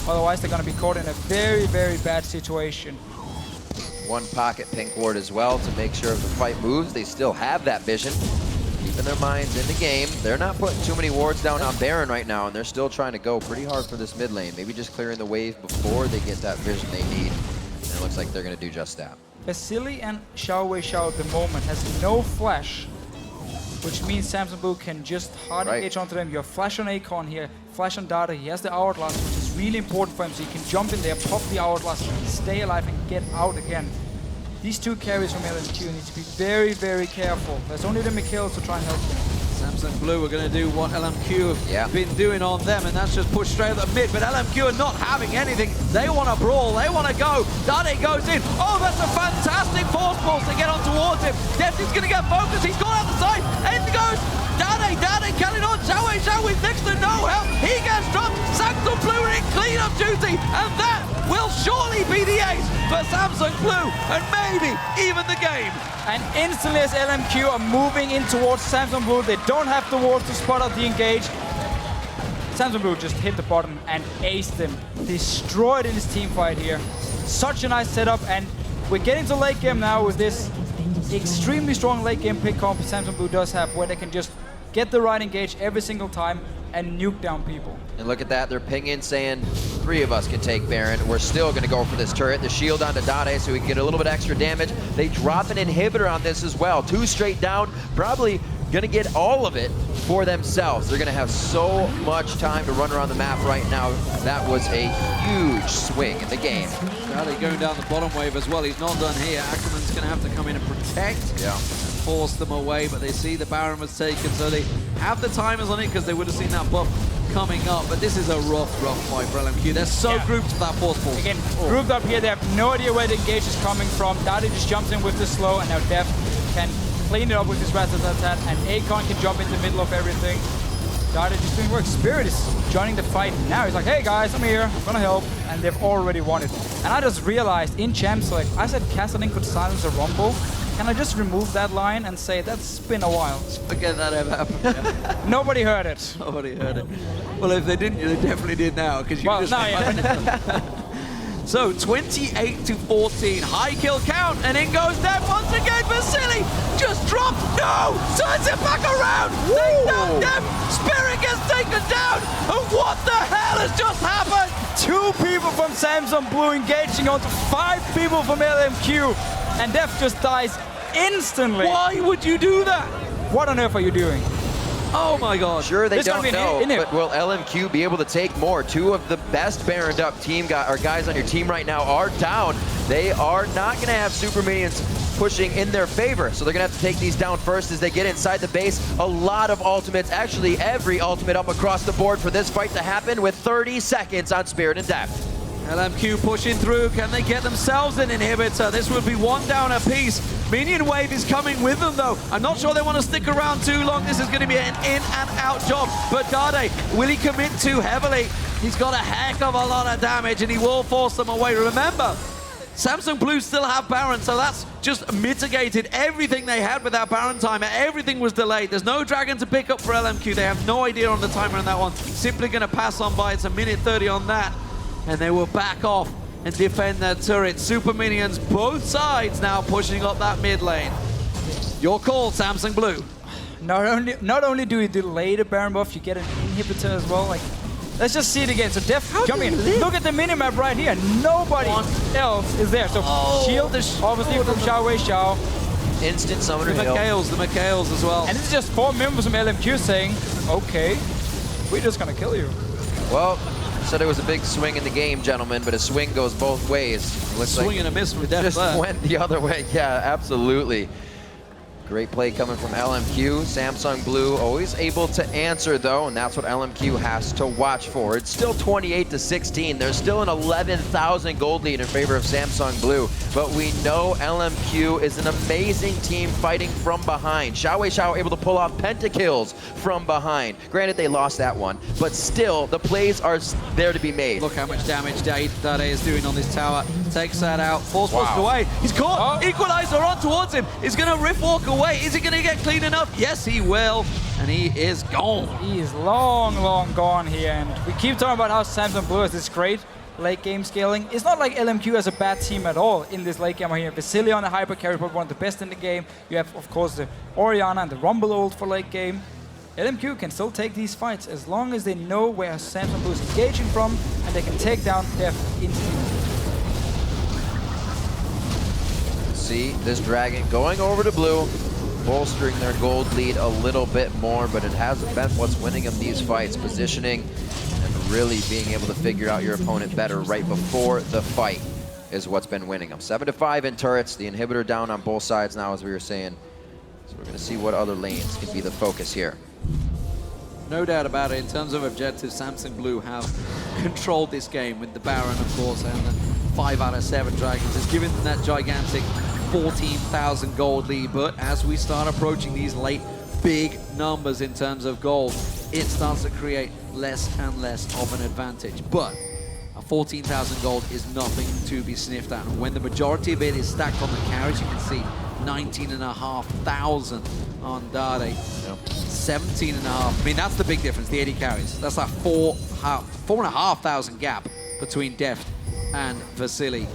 Speaker 2: Otherwise, they're going to be caught in a very, very bad situation.
Speaker 1: One pocket pink ward as well to make sure if the fight moves, they still have that vision. Keeping their minds in the game. They're not putting too many wards down on Baron right now, and they're still trying to go pretty hard for this mid lane. Maybe just clearing the wave before they get that vision they need. And it looks like they're going to do just that.
Speaker 2: Vasily and Xiao Xiao at the moment has no flash, which means Samsung Blue can just hard engage onto them. You have flash on Acorn here, flash on Dade. He has the Hourglass, which is really important for him, so he can jump in there, pop the Hourglass, stay alive, and get out again. these two carries from LMQ need to be very, very careful. There's only the Mikhails to try and help them.
Speaker 3: Samsung Blue are going to do what LMQ have been doing on them, and that's just push straight at the mid. But LMQ are not having anything. They want to brawl. They want to go. Dade goes in. Oh, that's a fantastic force pulse to get on towards him. Defty's going to get focused. He's gone out the side. In goes Dade. Dade carrying on. Xiao with next to no help. He gets dropped. Samsung Blue are in cleanup duty, and that will surely be the ace for Samsung Blue, and maybe even the game.
Speaker 2: And instantly as LMQ are moving in towards Samsung Blue, they don't have the walls to spot out the engage. Samsung Blue just hit the button and aced them. Destroyed in his team fight here. Such a nice setup, and we're getting to late game now with this extremely strong late game pick comp Samsung Blue does have, where they can just get the right engage every single time and nuke down people.
Speaker 1: And look at that, they're pinging saying 3 of us can take Baron. We're still gonna go for this turret. The shield onto Dade so we can get a little bit extra damage. They drop an inhibitor on this as well. 2 straight down, probably gonna get all of it for themselves. They're gonna have so much time to run around the map right now. That was a huge swing in the game.
Speaker 3: Dade going down the bottom wave as well. He's not done here. Ackerman's gonna have to come in and protect. Force them away, but they see the Baron was taken, so they have the timers on it because they would have seen that buff coming up. But this is a rough fight for LMQ. They're so grouped for that force pulse.
Speaker 2: Again, grouped up here, they have no idea where the engage is coming from. Dade just jumps in with the slow, and now Def can clean it up with his rat-tat-tat, and Akon can jump in the middle of everything. Dade just doing work. Spirit is joining the fight now. He's like, hey guys, I'm here, I'm gonna help, and they've already won it. And I just realized in Champ Select, I said Kassadin could silence a Rumble. Can I just remove that line and say that's been a while?
Speaker 3: Forget that ever happened. Yeah.
Speaker 2: Nobody heard it.
Speaker 3: Nobody heard it. Well, if they didn't, they definitely did now, because you just... So 28-14, high kill count, and in goes Def once again. Vasily just dropped. No, turns it back around. They knocked Def. Spirit gets taken down. And what the hell has just happened?
Speaker 2: 2 people from Samsung Blue engaging onto 5 people from LMQ, and Def just dies instantly.
Speaker 3: Why would you do that?
Speaker 2: What on earth are you doing?
Speaker 3: Oh my god.
Speaker 1: Sure, they
Speaker 2: There's
Speaker 1: don't know,
Speaker 2: in
Speaker 1: but will LMQ be able to take more? 2 of the best Baroned up guys on your team right now are down. They are not going to have super minions pushing in their favor, so they're going to have to take these down first as they get inside the base. A lot of ultimates, actually every ultimate up across the board for this fight to happen with 30 seconds on Spirit and Def.
Speaker 3: LMQ pushing through. Can they get themselves an inhibitor? This would be 1 down apiece. Minion wave is coming with them, though. I'm not sure they want to stick around too long. This is going to be an in and out job. But Dade, will he commit too heavily? He's got a heck of a lot of damage, and he will force them away. Remember, Samsung Blue still have Baron, so that's just mitigated everything they had with that Baron timer. Everything was delayed. There's no Dragon to pick up for LMQ. They have no idea on the timer on that one. Simply going to pass on by. It's a minute 30 on that. And they will back off and defend their turret. Super minions, both sides now pushing up that mid lane. Your call, Samsung Blue.
Speaker 2: Not only do we delay the Baron buff, you get an inhibitor as well. Like, let's just see it again. So Def jumping in. Look at the minimap right here. Nobody else is there. So shield is obviously from Xiao.
Speaker 1: Instant summoner
Speaker 3: the Mikhails as well.
Speaker 2: And this is just 4 members from LMQ saying, okay, we're just gonna kill you.
Speaker 1: Well, said it was a big swing in the game, gentlemen, but a swing goes both ways. Looks
Speaker 3: swing and a miss with Def.
Speaker 1: Just went the other way. Yeah, absolutely. Great play coming from LMQ. Samsung Blue always able to answer, though, and that's what LMQ has to watch for. It's still 28-16. There's still an 11,000 gold lead in favor of Samsung Blue, but we know LMQ is an amazing team fighting from behind. Xiao able to pull off pentakills from behind. Granted, they lost that one, but still, the plays are there to be made.
Speaker 3: Look how much damage Dade is doing on this tower. Takes that out, force pushed away. He's caught. Equalizer on towards him. He's going to riff walk away. Is he going to get clean enough? Yes, he will. And he is gone.
Speaker 2: He is long gone here. And we keep talking about how Samsung Blue has this great late game scaling. It's not like LMQ has a bad team at all in this late game here. Vasily on the hyper carry, probably one of the best in the game. You have, of course, the Orianna and the Rumble ult for late game. LMQ can still take these fights as long as they know where Samsung Blue is engaging from, and they can take down Def instantly.
Speaker 1: See this Dragon going over to Blue, bolstering their gold lead a little bit more, but it hasn't been what's winning them these fights. Positioning and really being able to figure out your opponent better right before the fight. is what's been winning them. 7-5 in turrets, the inhibitor down on both sides now, as we were saying. So we're going to see what other lanes can be the focus here.
Speaker 3: No doubt about it. In terms of objectives, Samsung Blue have controlled this game with the Baron, of course, and the 5 out of 7 Dragons. It's given them that gigantic 14,000 gold lead. But as we start approaching these late big numbers in terms of gold, it starts to create less and less of an advantage. But a 14,000 gold is nothing to be sniffed at. And when the majority of it is stacked on the carries, you can see 19,500 on Dade.
Speaker 1: Yep.
Speaker 3: 17,500. I mean, that's the big difference, the 80 carries. That's like 4,500 gap between Deft and Vasily.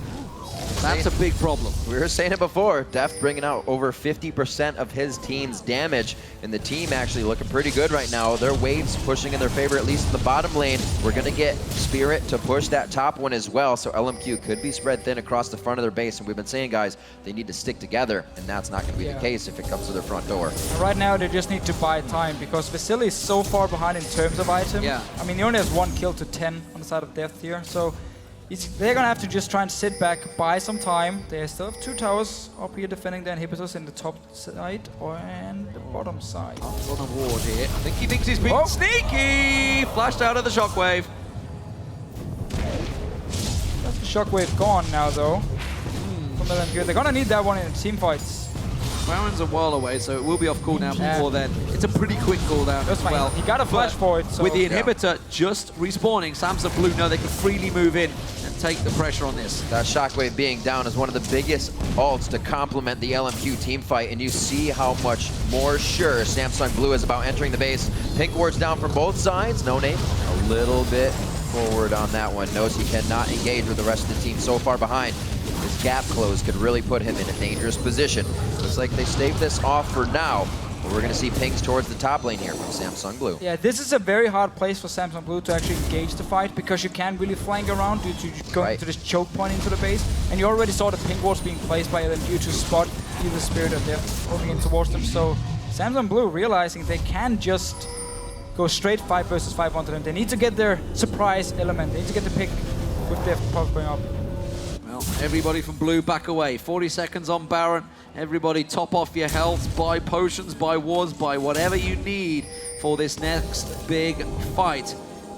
Speaker 3: That's a big problem.
Speaker 1: We were saying it before, Deft bringing out over 50% of his team's damage, and the team actually looking pretty good right now. Their waves pushing in their favor, at least in the bottom lane. We're going to get Spirit to push that top one as well, so LMQ could be spread thin across the front of their base, and we've been saying, guys, they need to stick together, and that's not going to be the case if it comes to their front door.
Speaker 2: Right now, they just need to buy time, because Vasily is so far behind in terms of item.
Speaker 3: Yeah.
Speaker 2: I mean, he only has 1 kill to 10 on the side of Deft here, so they're going to have to just try and sit back, buy some time. They still have 2 towers up here defending the inhibitors in the top side and the bottom side.
Speaker 3: On a ward here. I think he thinks he's being sneaky. Flashed out of the shockwave.
Speaker 2: That's the shockwave gone now, though. From LMQ. They're going to need that one in team fights.
Speaker 3: Baron's a while away, so it will be off cooldown before then. It's a pretty quick cooldown as well.
Speaker 2: He got a flash for it. So
Speaker 3: with the inhibitor just respawning, Samsung Blue know they can freely move in and take the pressure on this.
Speaker 1: That shockwave being down is one of the biggest ults to complement the LMQ team fight, and you see how much more sure Samsung Blue is about entering the base. Pink ward's down from both sides. No name, a little bit forward on that one. Knows he cannot engage with the rest of the team so far behind. His gap close could really put him in a dangerous position. Looks like they staved this off for now, but we're going to see pings towards the top lane here from Samsung Blue.
Speaker 2: Yeah, this is a very hard place for Samsung Blue to actually engage the fight, because you can't really flank around due to going to this choke point into the base. And you already saw the ping wards being placed by LMQ to spot either Spirit or Deft moving in towards them. So Samsung Blue realizing they can just go straight 5 versus 5 onto them. They need to get their surprise element. They need to get the pick with Deft popping up.
Speaker 3: Well, everybody from Blue back away. 40 seconds on Baron. Everybody top off your health, buy potions, buy wards, buy whatever you need for this next big fight.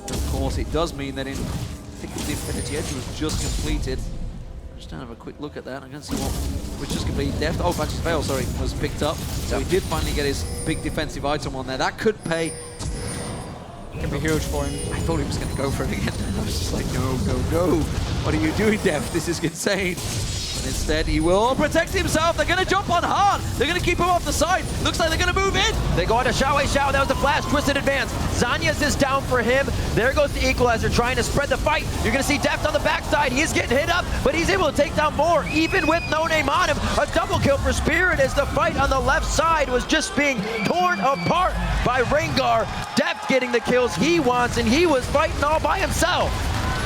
Speaker 3: Of course, it does mean that I think the Infinity Edge was just completed. Just have a quick look at that. I'm going to see what was just completed. Deft, oh, Patches Fail, sorry, was picked up. So he did finally get his big defensive item on there. That could pay.
Speaker 2: Can be huge for him.
Speaker 3: I thought he was going to go for it again. I was just like, no, no, no. What are you doing, Deft? This is insane. And instead, he will protect himself. They're going to jump on hard. They're going to keep him off the side. Looks like they're going to move in.
Speaker 1: They go on to Xiao. That was the flash. Twisted advance. Zanya's is down for him. There goes the equalizer, trying to spread the fight. You're going to see Deft on the backside. He's getting hit up, but he's able to take down more, even with no name on him. A double kill for Spirit as the fight on the left side was just being torn apart by Rengar. Deft getting the kills he wants, and he was fighting all by himself.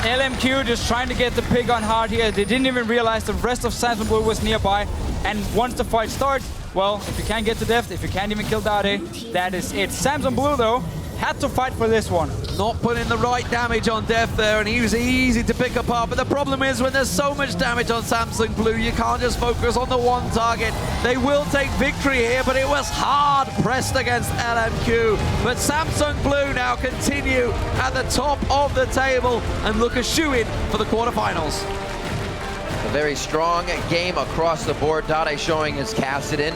Speaker 2: LMQ just trying to get the pig on hard here. They didn't even realize the rest of Samsung Blue was nearby. And once the fight starts, well, if you can't get to Deft, if you can't even kill Dade, that is it. Samsung Blue, though, had to fight for this one.
Speaker 3: Not putting the right damage on Deft there, and he was easy to pick apart. But the problem is, when there's so much damage on Samsung Blue, you can't just focus on the one target. They will take victory here, but it was hard pressed against LMQ. But Samsung Blue now continue at the top of the table and look a shoe-in for the quarterfinals.
Speaker 1: A very strong game across the board. Dade showing his Kassadin.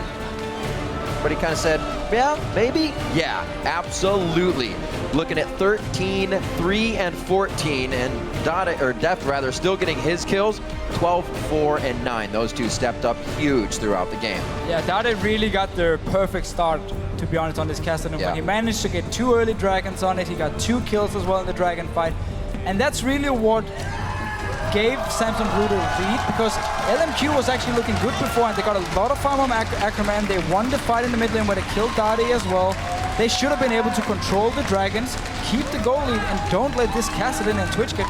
Speaker 1: But he kind of said, yeah, maybe? Yeah, absolutely. Looking at 13, 3, and 14, and Deft rather, still getting his kills, 12, 4, and 9. Those two stepped up huge throughout the game.
Speaker 2: Yeah, Dade really got their perfect start, to be honest, on this Kassadin.
Speaker 1: Yeah.
Speaker 2: When he managed to get 2 early dragons on it, he got 2 kills as well in the dragon fight. And that's really what gave Samsung Blue the lead, because LMQ was actually looking good before, and they got a lot of farm on Ackerman. They won the fight in the mid lane where they killed Dade as well. They should have been able to control the dragons, keep the goal lead, and don't let this Kassadin and Twitch get